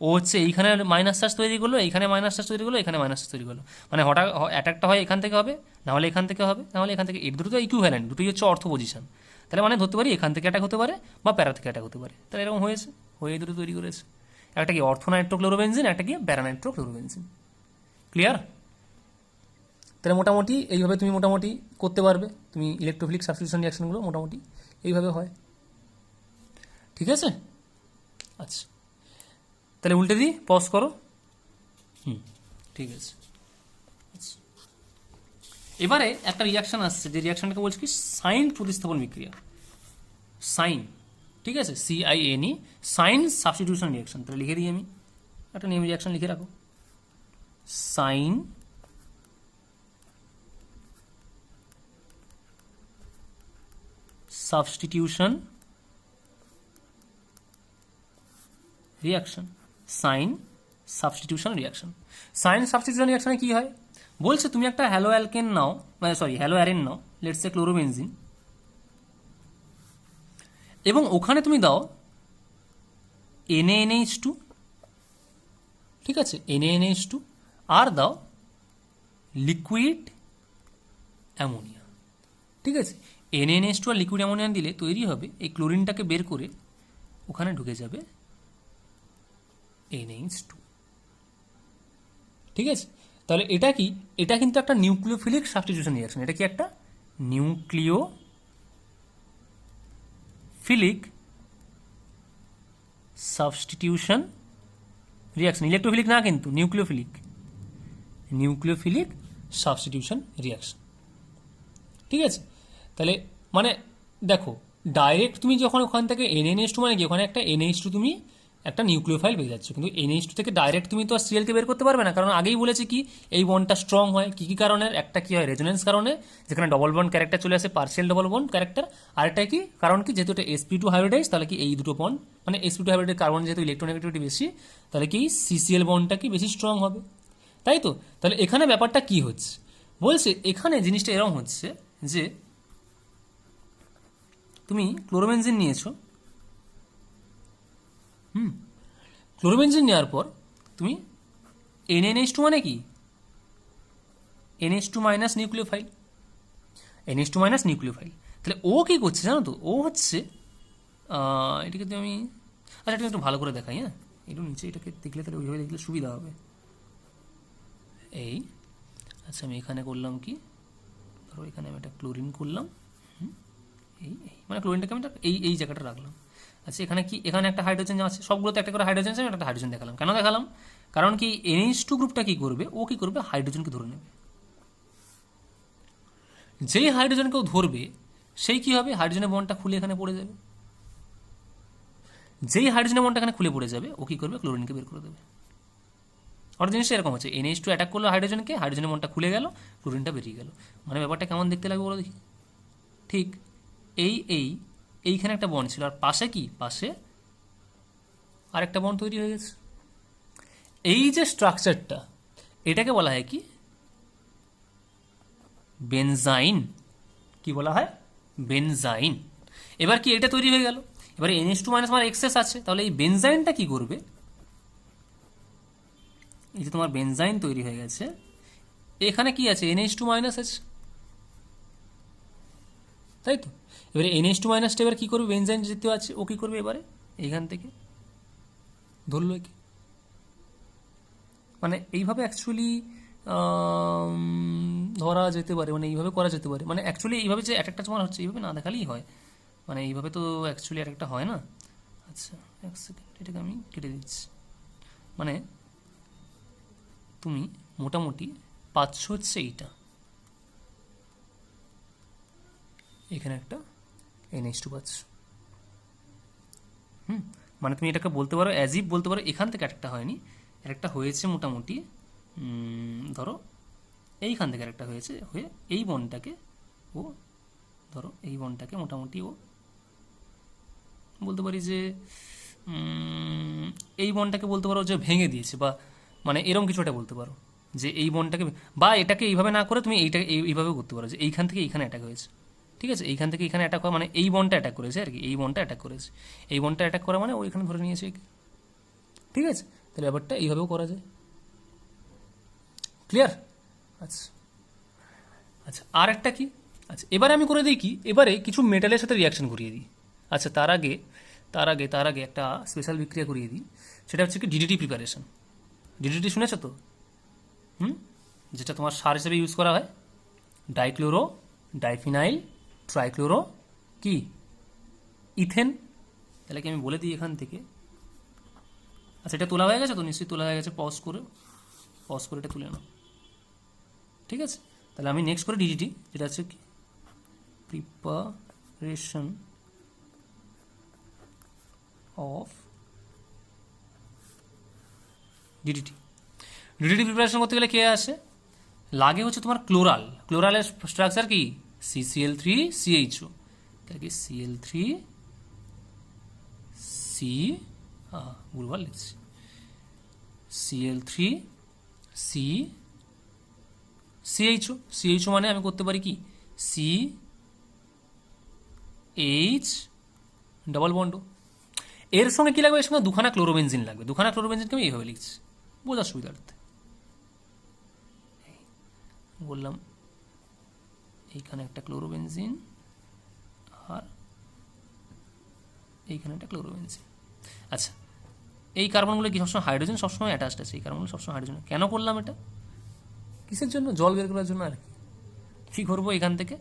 ও হচ্ছে এইখানে মাইনাস চার্জ তৈরি করলো, এইখানে মাইনাস চার্জ তৈরি করলো, এখানে মাইনাস চার্জ তৈরি করলো, মানে হঠাৎ অ্যাটাকটা হয় এখান থেকে হবে, নাহলে এখান থেকে হবে, নাহলে এখান থেকে, এর দুটো তো ইকুইভ্যালেন্ট, দুটোই হচ্ছে অর্থ পজিশন। তাহলে মানে ধরতে পারি এখান থেকে অ্যাটাক হতে পারে বা প্যারা থেকে অ্যাটাক হতে পারে, তাহলে এরকম হয়েছে, হয়ে দুটো তৈরি করেছে, একটা কি অর্থোনাইট্রোক্লোরোবেনজিন, একটা কি প্যারানাইট্রোক্লোরোবেনজিন। ক্লিয়ার? তাহলে মোটামুটি এইভাবে তুমি মোটামুটি করতে পারবে, তুমি ইলেকট্রোফিলিক সাবস্টিটিউশন রিয়াকশনগুলো মোটামুটি এইভাবে হয়। ঠিক আছে? আচ্ছা, তাহলে উল্টে দিই, পজ করো। ঠিক আছে। আচ্ছা, এবারে একটা রিয়াকশন আসছে, যে রিয়াকশনটাকে বলছি কি সাইন প্রতিস্থাপন বিক্রিয়া, সাইন। ঠিক আছে, CINE, সাইন সাবস্টিটিউশন রিয়াকশন। তাহলে লিখে দিই আমি একটা নেম রিয়াকশন লিখে রাখো, cine substitution reaction, cine substitution reaction. Cine substitution রিয়াকশনে কি হয় বলছে, তুমি একটা হ্যালো অ্যালকেন নাও, মানে সরি হ্যালো অ্যারেন নাও, লেটস সে ক্লোরোবেনজিন, এবং ওখানে তুমি দাও NaNH2, ঠিক আছে, NaNH2, আর দাও লিকুইড অ্যামোনিয়া। ঠিক আছে, NaNH2 আর লিকুইড অ্যামোনিয়া দিলে তৈরি হবে, এই ক্লোরিনটাকে বের করে ওখানে ঢুকে যাবে NaH2। ঠিক আছে, তাহলে এটা কি, এটা কিন্তু একটা নিউক্লিওফিলিক সাবস্টিটিউশন রিয়াকশন, এটা কি একটা নিউক্লিওফিলিক সাবস্টিটিউশন রিয়াকশন, ইলেকট্রোফিলিক না কিন্তু নিউক্লিওফিলিক সাবস্টিটিউশন রিয়াকশন। ঠিক আছে, তাহলে মানে দেখো, ডাইরেক্ট তুমি যখন ওখান থেকে NaNH2 মানে কি, ওখানে একটা NH2 তুমি একটা নিউক্লিওফাইল পেয়ে যাচ্ছ, কিন্তু NH2 থেকে ডাইরেক্ট তুমি তো আর সিএলকে বের করতে পারবে না, কারণ আগেই বলেছি কি এই বন্ডটা স্ট্রং হয় কি কি কারণের, একটা কি হয় রেজোনেন্স কারণে, যেখানে ডবল বন্ড ক্যারেক্টার চলে আসে, পার্সিয়াল ডবল বন্ড ক্যারেক্টার, আরেকটা কি কারণ কি, যেহেতু এটা sp2 হাইব্রিডাইজ, তাহলে কি এই দুটো বন্ড মানে sp2 হাইব্রিডের কার্বন যেহেতু ইলেকট্রোনেগেটিভিটি বেশি, তাহলে কি CCl বন্ডটা কি বেশি স্ট্রং হবে, তাই তো? তাহলে এখানে ব্যাপারটা কি হচ্ছে বলছে, এখানে জিনিসটা এরকম হচ্ছে যে তুমি ক্লোরোবেনজিন নিয়েছো, ক্লোরোবেনজিন নেওয়ার পর তুমি NaNH2 মানে কি, NH2 minus nucleophile, NH2 minus nucleophile, তাহলে ও কি করছে জানো তো, ও হচ্ছে এটাকে তো আমি, আচ্ছা এটা একটু ভালো করে দেখাই, হ্যাঁ একটু নিচে এটাকে দেখলে, তাহলে ওইভাবে দেখলে সুবিধা হবে। এই আচ্ছা, আমি এখানে করলাম কি, ধরো এখানে আমি একটা ক্লোরিন করলাম, এই মানে ক্লোরিনটাকে আমি এই জায়গাটা রাখলাম। আচ্ছা, এখানে কি, এখানে একটা হাইড্রোজেন আছে, সবগুলোতে একটা করে হাইড্রোজেন আছে, একটা হাইড্রোজেন দেখালাম, কেন দেখালাম, কারণ কি NH2 গ্রুপটা কি করবে, ও কি করবে হাইড্রোজেনকে ধরে নেবে, যেই হাইড্রোজেনকেও ধরবে সেই কি হবে, হাইড্রোজেনের বন্ডটা খুলে এখানে পড়ে যাবে, যেই হাইড্রোজেনের বন্ডটা এখানে খুলে পড়ে যাবে ও কি করবে, ক্লোরিনকে বের করে দেবে। অর্থাৎ জিনিসটা এরকম হচ্ছে, NH2 অ্যাটাক করলো হাইড্রোজেনকে, হাইড্রোজেনের বন্ডটা খুলে গেল, ক্লোরিনটা বেরিয়ে গেল, মানে ব্যাপারটা কেমন দেখতে লাগবে বলো দেখি। ঠিক এইখানে একটা বন্ড ছিল, আর পাশে কি, পাশে আরেকটা বন্ড তৈরি হয়ে গেছে। এই যে স্ট্রাকচারটা, এটাকে বলা হয় কি বেনজাইন, কি বলা হয় বেনজাইন। এবার কি এটা তৈরি হয়ে গেল, এবারে NH2 মাইনাস আমার এক্সেস আছে, তাহলে এই বেনজাইনটা কি করবে, এই যে তোমার বেনজাইন তৈরি হয়ে গেছে, এখানে কি আছে NH2 মাইনাস আছে, তাই তো? এবারে NH2 মাইনাসটা এবার কি করবে, বেনজাইন যেহেতু আছে ও কি করবে, এবারে এইখান থেকে ধরলো কি, মানে এইভাবে অ্যাকচুয়ালি ধরা যেতে পারে, মানে এইভাবে করা যেতে পারে, মানে অ্যাকচুয়ালি এইভাবে যে অ্যাটাকটা তোমার হচ্ছে এইভাবে না দেখালেই হয়, মানে এইভাবে তো অ্যাকচুয়ালি অ্যাটাকটা হয় না। আচ্ছা এক সেকেন্ড, এটাকে আমি কেটে দিচ্ছি, মানে তুমি মোটামুটি পাচ্ছ হচ্ছে এইটা, এখানে একটা NH2 পাচ্ছ, মানে তুমি এটাকে বলতে পারো অ্যাজ ইফ বলতে পারো এখান থেকে একটা হয়নি, একটা হয়েছে মোটামুটি, ধরো এইখান থেকে একটা হয়েছে, হয়ে এই বনটাকে ও, ধরো এই বনটাকে মোটামুটি ও বলতে পারি যে এই বনটাকে বলতে পারো যে ভেঙে দিয়েছে, বা মানে এরকম কিছু একটা বলতে পারো যে এই বনটাকে, বা এটাকে এইভাবে না করে তুমি এইভাবেও করতে পারো যে এইখান থেকে এইখানে অ্যাটাক হয়েছে, ঠিক আছে, এইখান থেকে এইখানে অ্যাটাক হওয়া মানে এই বনটা অ্যাটাক করেছে আর কি, এই বনটা অ্যাটাক করেছে, এই বনটা অ্যাটাক করা মানে ওইখানে ধরে নিয়েছে, ঠিক আছে। তাহলে ব্যাপারটা এইভাবেও করা যায়। ক্লিয়ার? আচ্ছা আচ্ছা, আর একটা কি, আচ্ছা এবারে আমি করে দিই কি, এবারে কিছু মেটালের সাথে রিয়াকশন করিয়ে দিই। আচ্ছা তার আগে একটা স্পেশাল বিক্রিয়া করিয়ে দিই, সেটা হচ্ছে কি ডিডিটি প্রিপারেশন। ডিডিটি শুনেছো তো? যেটা তোমার সার হিসেবে ইউজ করা হয়, ডাইক্লোরো ডাইফিনাইল ট্রাইক্লোরো কি ইথেন। তাহলে কি আমি বলে দিই এখান থেকে। আচ্ছা এটা তোলা হয়ে গেছে তো, নিশ্চয়ই তোলা হয়ে গেছে, পজ করে এটা তুলে নাও, ঠিক আছে। তাহলে আমি নেক্সট করে ডিডিটি, যেটা হচ্ছে কি preparation of DDT. DDT preparation করতে গেলে কে আসে, লাগে হচ্ছে তোমার ক্লোরালের স্ট্রাকচার কি CCl3CHO, তাহলে কি ভুলভাল লিখছি, CL3CHO মানে আমি করতে পারি কি CH ডবল বন্ড, এর সঙ্গে কি লাগবে, এর সঙ্গে দুখানা ক্লোরোবেনজিন লাগবে, দুখানা ক্লোরোবেনজিনকে আমি এইভাবে লিখছি বোঝার সুবিধার্থে। বললাম এইখানে একটা ক্লোরোবেনজিন আর এইখানে একটা ক্লোরোবেনজিন। আচ্ছা এই কার্বনগুলো কি সবসময় হাইড্রোজেন সবসময় অ্যাটাচড আছে, এই কার্বনগুলো সবসময় হাইড্রোজেন। কেন করলাম এটা, কিসের জন্য, জল বের করার জন্য আর কি। কী করবো এখান থেকে,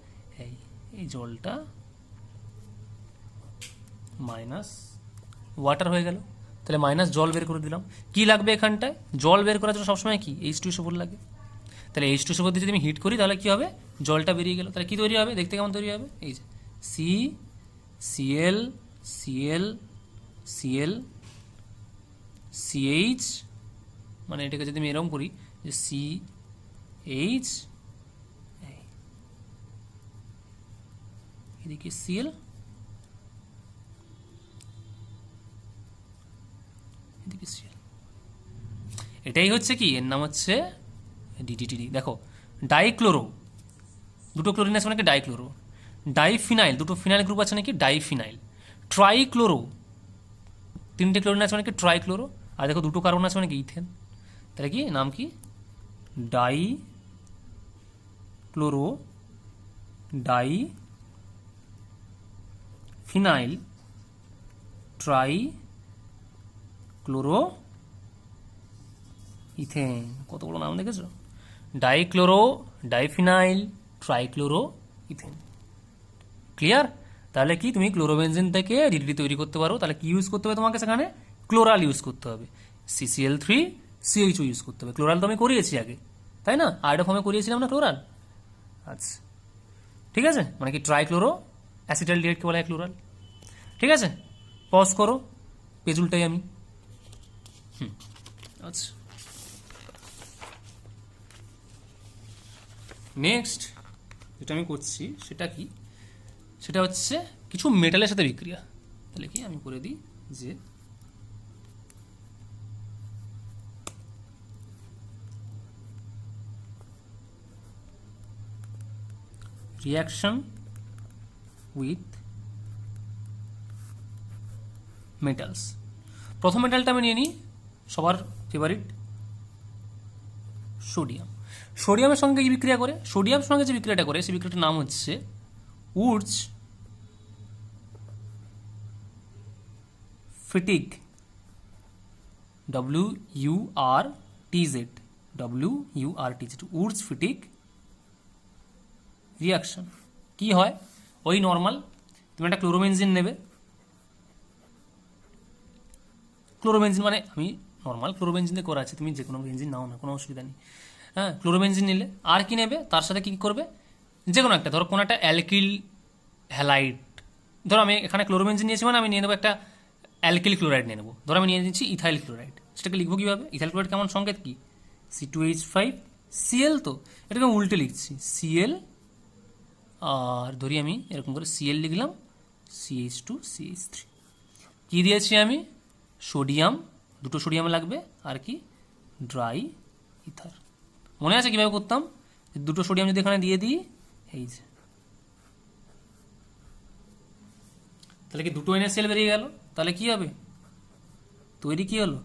এই জলটা মাইনাস ওয়াটার হয়ে গেল, তাহলে মাইনাস জল বের করে দিলাম। কি লাগবে এখানটায়, জল বের করার জন্য সবসময় কি H2SO4 লাগে, তাহলে H2SO4 দিয়ে যদি আমি হিট করি তাহলে কি হবে, জলটা বেরিয়ে গেল। তাহলে কি তৈরি হবে, দেখতে কেমন তৈরি হবে, এই যে CH, মানে এটাকে যদি আমি এরকম করি যে CH, এদিকে Cl, এদিকে Cl, এটাই হচ্ছে কি, এর নাম হচ্ছে ডিডিটি। দেখো ডাইক্লোরো, দুটো ক্লোরিন আছে নাকি ডাইক্লোরো, ডাইফিনাইল দুটো ফিনাইল গ্রুপ আছে নাকি ডাইফিনাইল, ট্রাইক্লোরো তিনটে ক্লোরিন আছে নাকি ট্রাইক্লোরো, আর দেখো দুটো কার্বন আছে নাকি ইথেন, তাহলে কি নাম কি ডাইক্লোরো ডাইফিনাইল ট্রাইক্লোরো ইথেন। কত বড় নাম দেখেছো, dichlorodiphenyltrichloroethane. Clear? তাহলে কি তুমি ক্লোরোবেনজিন থেকে ডিডিটি তৈরি করতে পারো, তাহলে কি ইউজ করতে হবে তোমাকে, সেখানে ক্লোরাল ইউজ করতে হবে, CCl3CHO ইউজ করতে হবে। ক্লোরাল তো আমি করিয়েছি আগে, তাই না, আয়োডো ফর্মে করিয়েছিলাম না ক্লোরাল। আচ্ছা ঠিক আছে, মানে কি ট্রাইক্লোরো অ্যাসিটালডিহাইডকে বলা হয় ক্লোরাল। ঠিক আছে, পজ করো, পেজ উল্টাই আমি। আচ্ছা নেক্সট যেটা আমি করছি সেটা কি, সেটা হচ্ছে কিছু মেটালের সাথে বিক্রিয়া। তাহলে কি আমি করে দিই যে রিয়াকশন উইথ মেটালস। প্রথম মেটালটা আমি নিয়ে নিই সবার ফেভারিট সোডিয়াম। সোডিয়ামের সঙ্গে কি বিক্রিয়া করে, সোডিয়ামের সঙ্গে যে বিক্রিয়াটা করে সেই বিক্রিয়াটার নাম হচ্ছে উডস ফিটিক, WURTZ, উডস ফিটিক রিয়াকশন। কি হয়, ওই নর্মাল তুমি একটা ক্লোরোবেনজিন নেবে, ক্লোরোবেনজিন মানে আমি নর্মাল ক্লোরোবেনজিন দিয়ে করা আছে, তুমি যে কোনো বেনজিন নাও না, কোনো অসুবিধা নেই। হ্যাঁ ক্লোরোবেনজিন নিলে আর কি নেবে, তার সাথে কি করবে, যে কোনো একটা ধরো কোনো একটা অ্যালকিল হ্যালাইড, ধরো আমি এখানে ক্লোরোবেনজিন নিয়েছি মানে আমি নিয়ে নেবো একটা অ্যালকিল ক্লোরাইড নিয়ে নেবো, ধরো আমি নিয়ে নিচ্ছি ইথাইল ক্লোরাইড। সেটাকে লিখবো কীভাবে, ইথাইল ক্লোরাইড কেমন সংকেত কি, C2H5Cl, তো এটাকে আমি উল্টে লিখছি Cl, আর ধরি আমি এরকম করে Cl লিখলাম, CH2CH3। কি দিয়েছি আমি? সোডিয়াম, দুটো সোডিয়াম লাগবে, আর কি? Dry ether. মনে আছে কীভাবে করতাম? দুটো সোডিয়াম যদি এখানে দিয়ে দিই, এই যে, তাহলে কি দুটো NaCl বেরিয়ে গেল। তাহলে কি হবে? তৈরি কি হলো?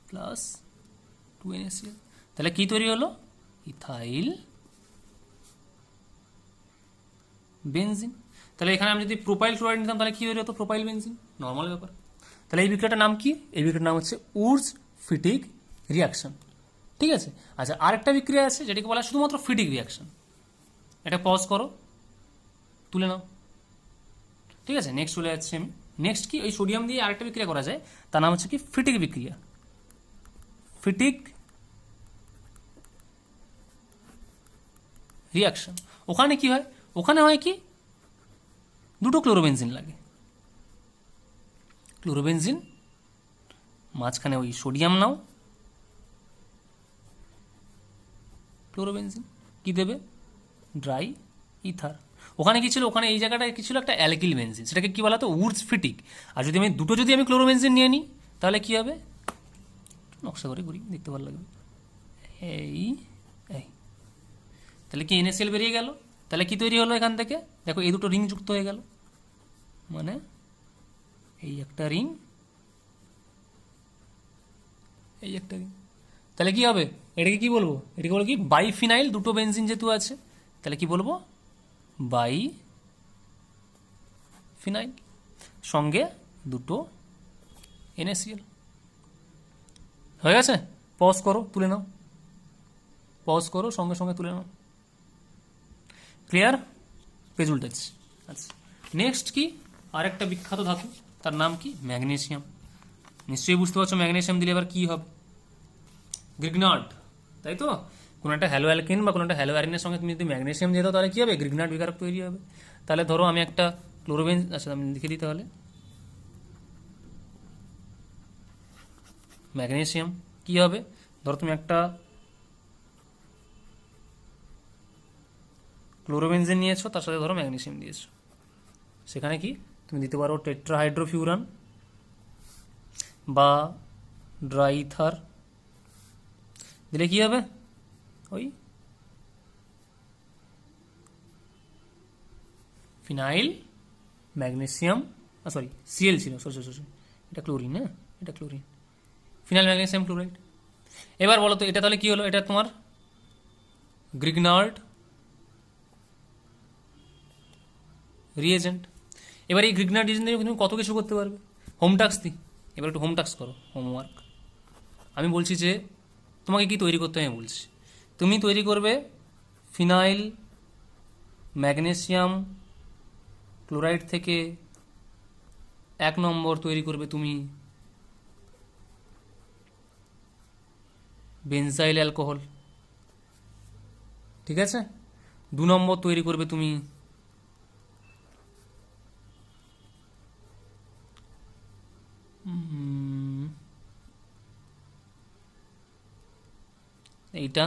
Plus 2NaCl। তাহলে কি তৈরি হলো? Ethyl benzene. তাহলে এখানে আমি যদি প্রোপাইল ক্লোরাইড নিতাম তাহলে কি তৈরি হতো? Propyl benzene. নর্মাল ব্যাপার। তাহলে এই বিক্রিয়াটার নাম কি? এই বিক্রিয়াটার নাম হচ্ছে উর্জ ফিটিক রিয়াকশন। ঠিক আছে। আচ্ছা, আরেকটা বিক্রিয়া আছে যেটাকে বলা হয় শুধুমাত্র ফিটিক রিয়াকশন। এটা পজ করো, তুলে নাও। ঠিক আছে, নেক্সট চলে যাচ্ছি আমি। নেক্সট কি? ওই সোডিয়াম দিয়ে আরেকটা বিক্রিয়া করা যায়, তার নাম হচ্ছে কি? ফিটিক বিক্রিয়া। ফিটিক রিয়াকশন। ওখানে কি হয়? ওখানে হয় কি? দুটো ক্লোরোবেনজিন লাগে। ক্লোরোবেনজিন, মাঝখানে ওই সোডিয়াম নাও, ক্লোরোবেনজিন কি দেবে? Dry ether. ওখানে কি ছিল? ওখানে এই জায়গাটায় কি ছিল? একটা অ্যালকিল বেনজিন, সেটাকে কি বলা হতো? উর্জ ফিটিক। আর যদি আমি দুটো ক্লোরোবেনজিন নিয়ে নিই তাহলে কি হবে? নকশা করে ঘুরি, দেখতে ভালো লাগবে। এই এই তাহলে কি NaCl বেরিয়ে গেল। তাহলে কি তৈরি হলো এখান থেকে? দেখো, এই দুটো রিং যুক্ত হয়ে গেল, মানে এই একটা রিং, এই একটা রিং। তাহলে কি হবে? এটাকে কি বলবো? এটাকে বলবো কি? বাইফিনাইল। দুটো বেনজিন যেহেতু আছে, তাহলে কি বলবো? বাই ফিনাইল, সঙ্গে দুটো NaCl। হয়ে গেছে? পজ করো, তুলে নাও। পজ করো, সঙ্গে সঙ্গে তুলে নাও। ক্লিয়ার? পেজ উল্টাচ্ছি। আচ্ছা, নেক্সট কি? আরেকটা বিখ্যাত ধাতু, তার নাম কি? ম্যাগনেসিয়াম। নিশ্চয়ই বুঝতে পারছো ম্যাগনেসিয়াম দিলে এবার কি হবে? গ্রিগনার্ড, তাই তো? কোনো একটা হ্যালো অ্যালকেন বা কোনো একটা হ্যালো অ্যারিনের সঙ্গে তুমি যদি ম্যাগনেসিয়াম দিয়ে দাও তাহলে কি হবে? গ্রিগনার্ড বিকারক তৈরি হবে। তাহলে ধরো আমি একটা ক্লোরোবেন, আচ্ছা আমি লিখে দিই তাহলে। ম্যাগনেসিয়াম কি হবে? ধরো তুমি একটা ক্লোরোবেনজিন নিয়েছো, তার সাথে ধরো ম্যাগনেসিয়াম দিয়েছো। সেখানে কি তুমি দিতে পারো? টেট্রাহাইড্রোফিউরান বা ড্রাইথার। দিলে কি হবে? ওই ফিনাইল ম্যাগনেসিয়াম, সরি Cl ছিল, সরি সরি সরি, এটা ক্লোরিন। হ্যাঁ, এটা ক্লোরিন, ফিনাইল ম্যাগনেসিয়াম ক্লোরাইড। এবার বলো তো এটা তাহলে কি হলো? এটা তোমার গ্রিগনার্ড রিয়েজেন্ট। এবার এই গ্রিগনার্ড রিয়েজেন্ট দিয়ে তুমি কত কিছু করতে পারবে। হোম টাস্ক দিই, এবার একটু হোম টাস্ক করো, হোমওয়ার্ক। আমি বলছি যে তোমাকে কি তৈরি করতে আমি বলছি। তুমি তৈরি করবে ফিনাইল ম্যাগনেসিয়াম ক্লোরাইড থেকে 1 নম্বর তৈরি করবে তুমি বেনজাইল অ্যালকোহল। ঠিক আছে? 2 নম্বর তৈরি করবে তুমি এইটা।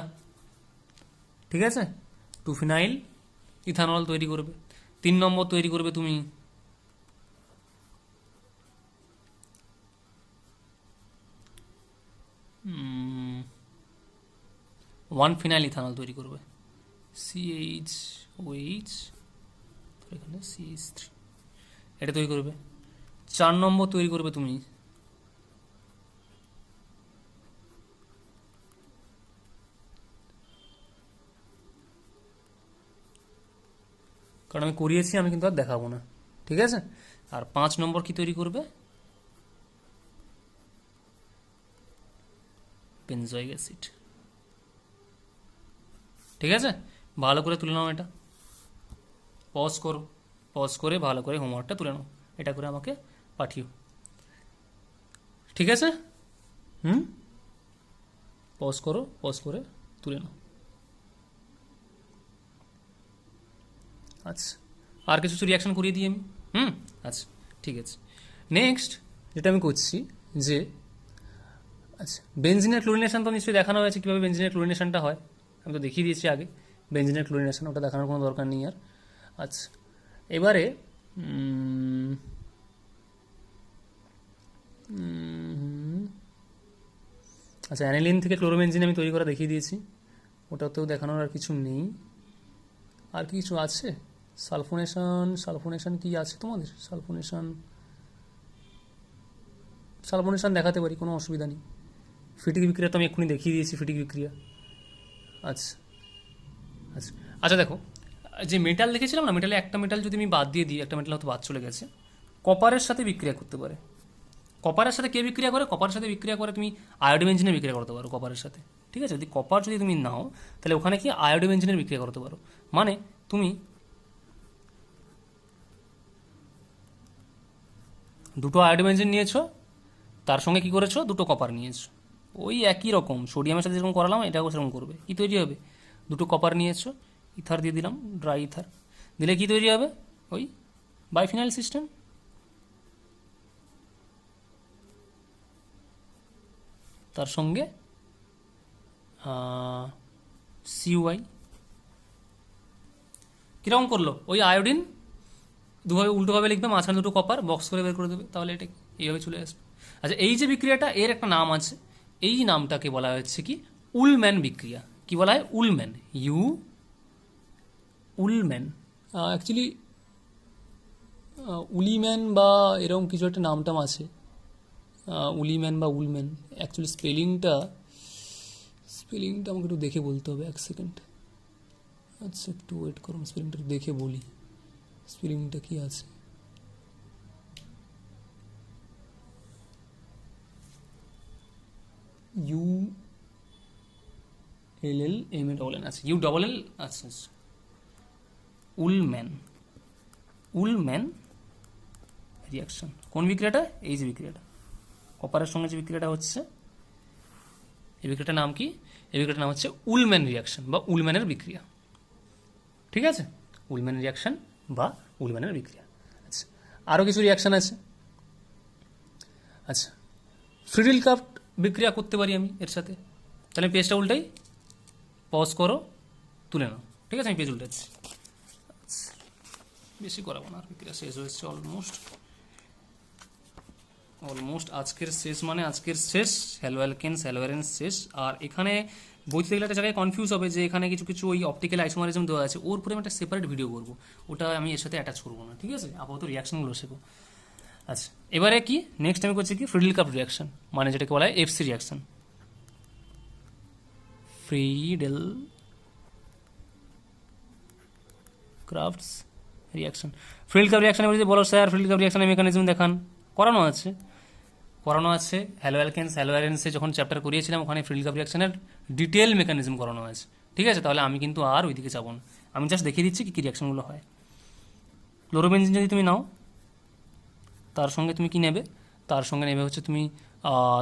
ঠিক আছে? 2 ফিনাইল ইথানল তৈরি করবে। 3 নম্বর তৈরি করবে তুমি 1 ফিনাইল ইথানল তৈরি করবে, CHOH, এখানে CH3, এটা তৈরি করবে। 4 নম্বর তৈরি করবে তুমি কারণ আমি করিয়েছি, আমি কিন্তু আর দেখাবো না। ঠিক আছে? আর 5 নম্বর কি তৈরি করবে? Benzoic acid. ঠিক আছে? ভালো করে তুলে নাও এটা, পজ করো, পজ করে ভালো করে হোমওয়ার্কটা তুলে নাও, এটা করে আমাকে পাঠিও। ঠিক আছে? পজ করো, পজ করে তুলে নাও। আচ্ছা, আর কিছু রিয়াকশন করিয়ে দিই আমি। আচ্ছা, ঠিক আছে। নেক্সট যেটা আমি করছি যে, আচ্ছা, বেনজিনের ক্লোরিনেশন তো নিশ্চয়ই দেখানো হয়েছে কীভাবে বেনজিনের ক্লোরিনেশনটা হয়। আমি তো দেখিয়ে দিয়েছি আগে বেনজিনের ক্লোরিনেশন, ওটা দেখানোর কোনো দরকার নেই আর। আচ্ছা, এবারে আচ্ছা, অ্যানিলিন থেকে ক্লোরোবেনজিন আমি তৈরি করা দেখিয়ে দিয়েছি, ওটাতেও দেখানোর আর কিছু নেই। আর কি কিছু আছে? সালফোনেশন কি আছে তোমাদের? সালফোনেশন দেখাতে পারি, কোনো অসুবিধা নেই। ফিটিক বিক্রিয়া তো আমি এক্ষুনি দেখিয়ে দিয়েছি, ফিটিক বিক্রিয়া। আচ্ছা আচ্ছা আচ্ছা, দেখো যে মেটাল দেখেছিলাম না, মেটালে একটা মেটাল যদি আমি বাদ দিয়ে দিই, একটা মেটাল হয়তো বাদ চলে গেছে, কপারের সাথে বিক্রিয়া করতে পারে। কপারের সাথে কে বিক্রিয়া করে? কপারের সাথে বিক্রিয়া করে তুমি আয়োডোবেনজিনের বিক্রিয়া করতে পারো কপারের সাথে। ঠিক আছে, যদি কপার যদি তুমি নাও তাহলে ওখানে কি আয়োডোবেনজিনের বিক্রিয়া করতে পারো। মানে তুমি দুটো আয়োডোবেনজিন নিয়েছো, তার সঙ্গে কি করেছো, দুটো কপার নিয়েছো, ওই একই রকম সোডিয়ামের সাথে যেরকম করালাম এটাও সেরকম করবে। কি তৈরি হবে? দুটো কপার নিয়েছো, ইথার দিয়ে দিলাম, ড্রাই ইথার দিলে কি তৈরি হবে? ওই বাইফিনাইল সিস্টেম। তার সঙ্গে সিউআই কীরকম করলো? ওই আয়োডিন দুভাবে উল্টোভাবে লিখবে, মাঝখানে দুটো কপার বক্স করে বের করে দেবে, তাহলে এটা এইভাবে চলে আসবে। আচ্ছা, এই যে বিক্রিয়াটা, এর একটা নাম আছে, এই নামটাকে বলা হচ্ছে কি উলম্যান বিক্রিয়া। কি বলা হয়? উলম্যান, উলম্যান। অ্যাকচুয়ালি উলিম্যান বা এরকম কিছু একটা নামটাম আছে, উলিম্যান বা উলম্যান। অ্যাকচুয়ালি স্পেলিংটা আমাকে একটু দেখে বলতে হবে, এক সেকেন্ড। আচ্ছা, একটু ওয়েট করুন, স্পেলিংটা দেখে বলি, স্পেলিংটা কি আছে। ULLM আছে, ULL। আচ্ছা, উলম্যান রিয়াকশন। কোন বিক্রিয়াটা? এই যে বিক্রিয়াটা, কপারের সঙ্গে যে বিক্রিয়াটা হচ্ছে, এই বিক্রিয়াটার নাম কি? এই বিক্রিয়াটার নাম হচ্ছে উলম্যান রিয়াকশন বা উলম্যানের বিক্রিয়া। ঠিক আছে, উলম্যান রিয়াকশন বা উলম্যানের বিক্রিয়া। আচ্ছা, আরও কিছু রিয়াকশন আছে। আচ্ছা, ফ্রিডল ক্রাফট বিক্রিয়া করতে পারি আমি এর সাথে। তাহলে পেজটা উল্টাই, পজ করো, তুলে নাও। ঠিক আছে, আমি পেজ উল্টাচ্ছি। বেশি করাবো না, বিক্রিয়া শেষ হয়েছে অলমোস্ট আজকের শেষ, মানে আজকের শেষ। হ্যালো অ্যালকেনস, হ্যালো অ্যারেন্স শেষ। আর এখানে বইতে দেখলে একটা জায়গায় কনফিউজ হবে যে এখানে কিছু কিছু ওই অপটিক্যাল আইসোমারিজম দেওয়া আছে, ওর উপরে আমি একটা সেপারেট ভিডিও করবো, ওটা আমি এর সাথে অ্যাটাচ করবো না। ঠিক আছে, আপাতত রিয়াকশনগুলো শেখো। আচ্ছা, এবারে কি নেক্সট আমি করছি কি ফ্রিডল ক্রাফট রিয়াকশন, মানে যেটাকে বলা হয় FC reaction, Friedel crafts reaction. Friedel craft reaction বলতে বলো স্যার ফ্রিডল ক্রাফট রিয়াকশনের মেকানিজম দেখান। করানো আছে হ্যালো অ্যালকেনস, হ্যালো অ্যারেন্সে যখন চ্যাপ্টার করিয়েছিলাম ওখানে ফ্রিডল ক্রাফট রিয়াকশনের ডিটেল মেকানিজম করানো আছে। ঠিক আছে, তাহলে আমি কিন্তু আর ওইদিকে যাবো না, আমি জাস্ট দেখিয়ে দিচ্ছি কী কী রিয়াকশনগুলো হয়। ক্লোরোবেনজিন যদি তুমি নাও, তার সঙ্গে তুমি কি নেবে? তার সঙ্গে নেবে হচ্ছে তুমি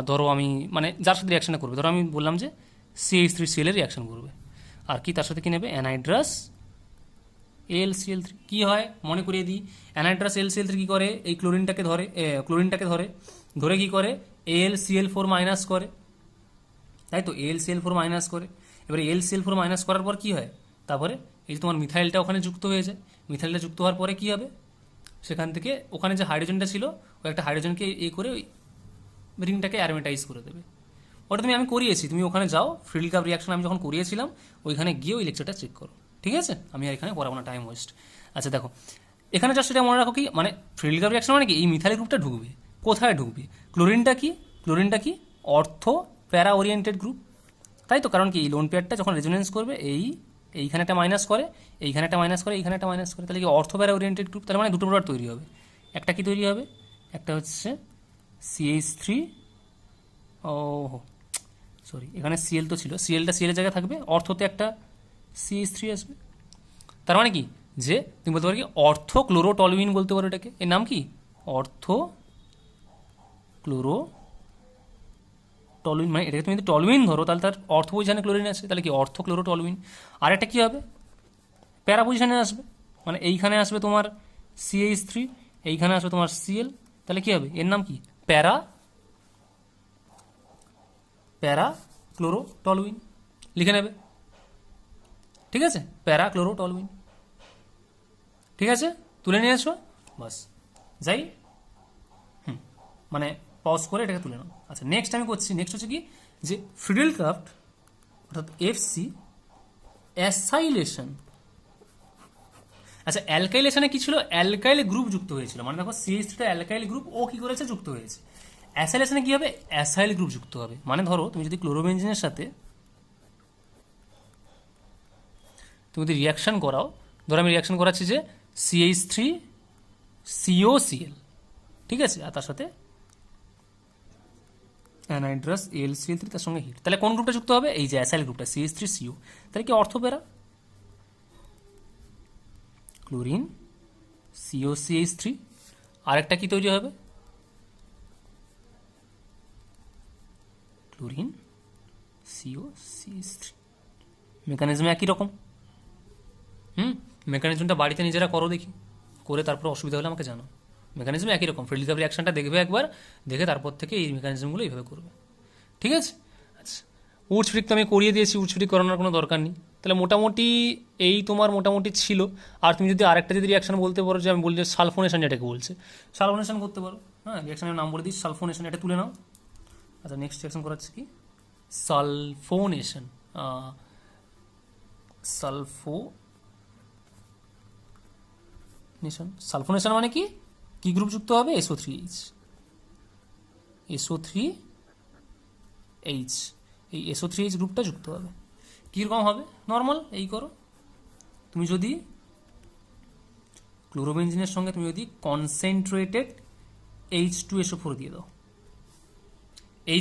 ধরো আমি মানে যার সাথে রিয়াকশনটা করবে, ধরো আমি বললাম যে CH3Cl এর রিয়াকশন করবে, আর কি তার সাথে কি নেবে? অ্যানাইড্রাস AlCl3। কী হয় মনে করিয়ে দিই, অ্যানাইড্রাস AlCl3 কী করে? এই ক্লোরিনটাকে ধরে কী করে? AlCl4 মাইনাস করে, তাই তো, AlCl4 মাইনাস করে। এবারে AlCl4 মাইনাস করার পর কী হয়? তারপরে এই যে তোমার মিথাইলটা ওখানে যুক্ত হয়ে যায়, মিথাইলটা যুক্ত হওয়ার পরে কী হবে? সেখান থেকে ওখানে যে হাইড্রোজেনটা ছিল, ওই একটা হাইড্রোজেনকে করে ওই রিংটাকে অ্যারোমেটাইজ করে দেবে। ওটা আমি করিয়েছি, তুমি ওখানে যাও, ফ্রিডল ক্রাফট রিয়াকশন আমি যখন করিয়েছিলাম ওইখানে গিয়ে ওই লেকচারটা চেক করো। ঠিক আছে, আমি আর এখানে করাবো না, টাইম ওয়েস্ট। আচ্ছা দেখো, এখানে জাস্ট এটা মনে রাখো কি, মানে ফ্রিডল ক্রাফট রিয়াকশন মানে কি, এই মিথাইল গ্রুপটা ঢুকবে কোথায়? ঢুকবে ক্লোরিনটা কি অর্থো প্যারা ওরিয়েন্টেড গ্রুপ, তাই তো। কারণ কি, এই লোন পেয়ারটা যখন রেজোনেন্স করবে এইখানে একটা মাইনাস করে, এইখানে একটা মাইনাস করে, এইখানে একটা মাইনাস করে, তাহলে কি অর্থো প্যারা ওরিয়েন্টেড গ্রুপ। তার মানে দুটো প্রোডাক্ট তৈরি হবে। একটা কি তৈরি হবে? একটা হচ্ছে CH3, সরি এখানে Cl তো ছিল, Clটা Cl এর জায়গায় থাকবে, অর্থতে একটা CH3 আসবে। তার মানে কি, যে তুমি বলতে পারো কি অর্থো ক্লোরোটলুইন বলতে পারো এটাকে। এর নাম কি? অর্থো ক্লোরোটলুইন। মানে এটাকে তুমি যদি টলুইন ধরো তাহলে তার অর্থ পজিশনে ক্লোরিন আছে, তাহলে কি অর্থো ক্লোরোটলুইন। আর একটা কী হবে? প্যারা পজিশনে আসবে, মানে এইখানে আসবে তোমার CH3, এইখানে আসবে তোমার Cl, তাহলে কি হবে? এর নাম কি? প্যারা ক্লোরোটলুইন লিখে নেবে। ঠিক আছে, প্যারা ক্লোরোটলুইন। ঠিক আছে, তুলে নিয়েছো, বাস যাই, মানে পজ করে এটাকে তুলে নাও। আচ্ছা নেক্সট আমি করছি, নেক্সট হচ্ছে কি যে ফ্রিডেল ক্রাফট অর্থাৎ এফসি অ্যাসাইলেশন। আচ্ছা অ্যালকাইলেশনে কি ছিল, অ্যালকাইল গ্রুপ যুক্ত হয়েছিল, মানে দেখো CH3 অ্যালকাইল গ্রুপ ও কি করেছে, যুক্ত হয়েছে। অ্যাসাইলেশনে কি হবে, অ্যাসাইল গ্রুপ যুক্ত হবে, মানে ধরো তুমি যদি ক্লোরোবেনজিনের সাথে তুমি যদি রিয়াকশন করাও, ধরো আমি রিয়াকশন করাচ্ছি যে CH3COCl, ঠিক আছে, আর তার সাথে অ্যানাইড্রাস AlCl3, তার সঙ্গে হিট, তাহলে কোন গ্রুপটা যুক্ত হবে, এই যে অ্যাসাইল গ্রুপটা CH3CO, তাহলে কি অর্থোপেরা, ক্লোরিন COCH3, আরেকটা কি তৈরি হবে, ক্লোরিন COCH3, মেকানিজম একই রকম। মেকানিজমটা বাড়িতে নিজেরা করো দেখি, করে তারপর অসুবিধা হলে আমাকে জানো। মেকানিজম একই রকম, ফিল্ড কাপ রিয়াকশনটা দেখবে একবার, দেখে তারপর থেকে এই মেকানিজমগুলো এইভাবে করবে, ঠিক আছে। আচ্ছা উডসফিক তো আমি করিয়ে দিয়েছি, উডসফিক করানোর কোনো দরকার নেই। তাহলে মোটামুটি এই তোমার মোটামুটি ছিল। আর তুমি যদি আরেকটা যদি রিয়াকশন বলতে পারো, যে আমি বলি যে সালফোনেশন, যেটাকে বলছে সালফোনেশন করতে পারো, হ্যাঁ রিয়াকশনের নাম বলে দিই সালফোনেশন, এটা তুলে নাও। আচ্ছা নেক্সট রিয়াকশন করাচ্ছে কি সালফোনেশন, সালফোনেশন মানে কি, কি গ্রুপ যুক্ত হবে, SO3H, SO3H, এই SO3H গ্রুপটা যুক্ত হবে। কীরকম হবে, নর্মাল এই করো, তুমি যদি ক্লোরোবেনজিনের সঙ্গে তুমি যদি কনসেন্ট্রেটেড H2SO4 দিয়ে দাও,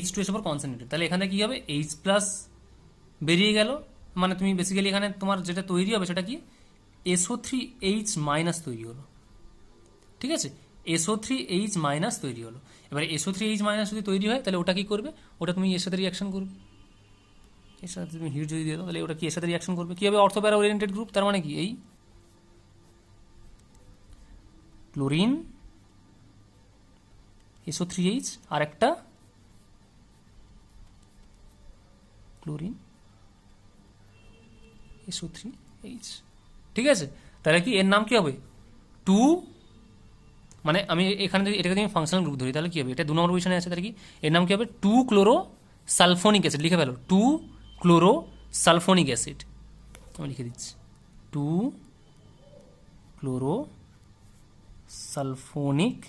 H2SO4 কনসেন্ট্রেটেড, তাহলে এখানে কি হবে, H+ বেরিয়ে গেল, মানে তুমি বেসিক্যালি এখানে তোমার যেটা তৈরি হবে সেটা কি SO3H- তৈরি হলো, ঠিক আছে, SO3H- তৈরি হলো। এবারে SO3H- যদি তৈরি হয় তাহলে ওটা কি করবে, ওটা তুমি এর সাথে রিয়াকশন করবে, এর সাথে তুমি হিট যদি দিয়ে দাও তাহলে ওটা কি এর সাথে রিয়াকশন করবে, কি হবে, অর্থোপ্যারা ওরিয়েন্টেড গ্রুপ, তার মানে কি এই ক্লোরিন SO3H আর একটা ক্লোরিন SO3H, ঠিক আছে। তাহলে কি এর নাম কি হবে, টু, মানে আমি এখানে যদি এটাকে আমি ফাংশনাল গ্রুপ ধরি তাহলে কি হবে, এটা 2 নম্বর পজিশনে আছে, তাহলে কি এর নাম কি হবে, 2-ক্লোরো-সালফোনিক অ্যাসিড, লিখে ফেলো 2-ক্লোরো-সালফোনিক অ্যাসিড, আমি লিখে দিচ্ছি 2-ক্লোরো-সালফোনিক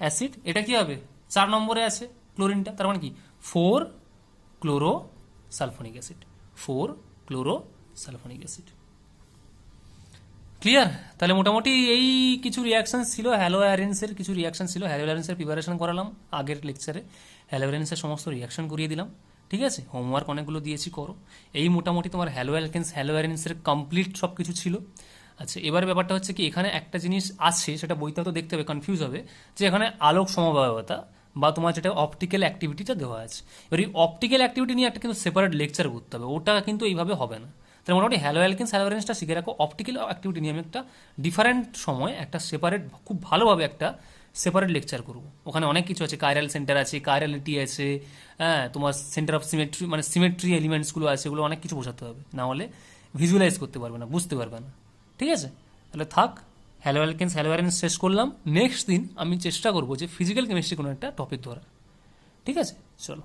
অ্যাসিড। এটা কি হবে, 4 নম্বরে আছে ক্লোরিনটা, তার মানে কি 4-ক্লোরো-সালফোনিক অ্যাসিড, 4-ক্লোরো-সালফোনিক অ্যাসিড। ক্লিয়ার, তাহলে মোটামুটি এই কিছু রিয়াকশন ছিল, হ্যালো অ্যারেন্সের কিছু রিয়াকশন ছিল, হ্যালো অ্যারেন্সের প্রিপারেশন করালাম আগের লেকচারে, হ্যালো অ্যারেন্সের সমস্ত রিয়াকশন করিয়ে দিলাম, ঠিক আছে, হোমওয়ার্ক অনেকগুলো দিয়েছি করো। এই মোটামুটি তোমার হ্যালো অ্যালকেন্স হ্যালো অ্যারেন্সের কমপ্লিট সব কিছু ছিল। আচ্ছা এবার ব্যাপারটা হচ্ছে কি, এখানে একটা জিনিস আছে সেটা বইতে তো দেখতে হবে, কনফিউজ হবে, যে এখানে আলোক সমবায়তা বা তোমার যেটা অপটিক্যাল অ্যাক্টিভিটিটা দেওয়া আছে, এবার এই অপটিক্যাল অ্যাক্টিভিটি নিয়ে একটা কিন্তু সেপারেট লেকচার করতে হবে, ওটা কিন্তু এইভাবে হবে না। তাহলে মোটামুটি হ্যালো অ্যালকেন্স হ্যালো অ্যারেন্সটা শিখে রাখো, অপটিক্যাল অ্যাক্টিভিটি নিয়ে আমি একটা ডিফারেন্ট সময় একটা সেপারেট, খুব ভালোভাবে একটা সেপারেট লেকচার করবো। ওখানে অনেক কিছু আছে, কাইরাল সেন্টার আছে, কাইরালিটি আছে, হ্যাঁ তোমার সেন্টার অফ সিমেট্রি, মানে সিমেট্রি এলিমেন্টসগুলো আছে, এগুলো অনেক কিছু বোঝাতে হবে, না হলে ভিজুয়ালাইজ করতে পারবে না, বুঝতে পারবে না, ঠিক আছে। তাহলে থাক, হ্যালো অ্যালকেন্স হ্যালো অ্যারেন্স শেষ করলাম। নেক্সট দিন আমি চেষ্টা করবো যে ফিজিক্যাল কেমিস্ট্রি কোনো একটা টপিক ধরার, ঠিক আছে, চলো।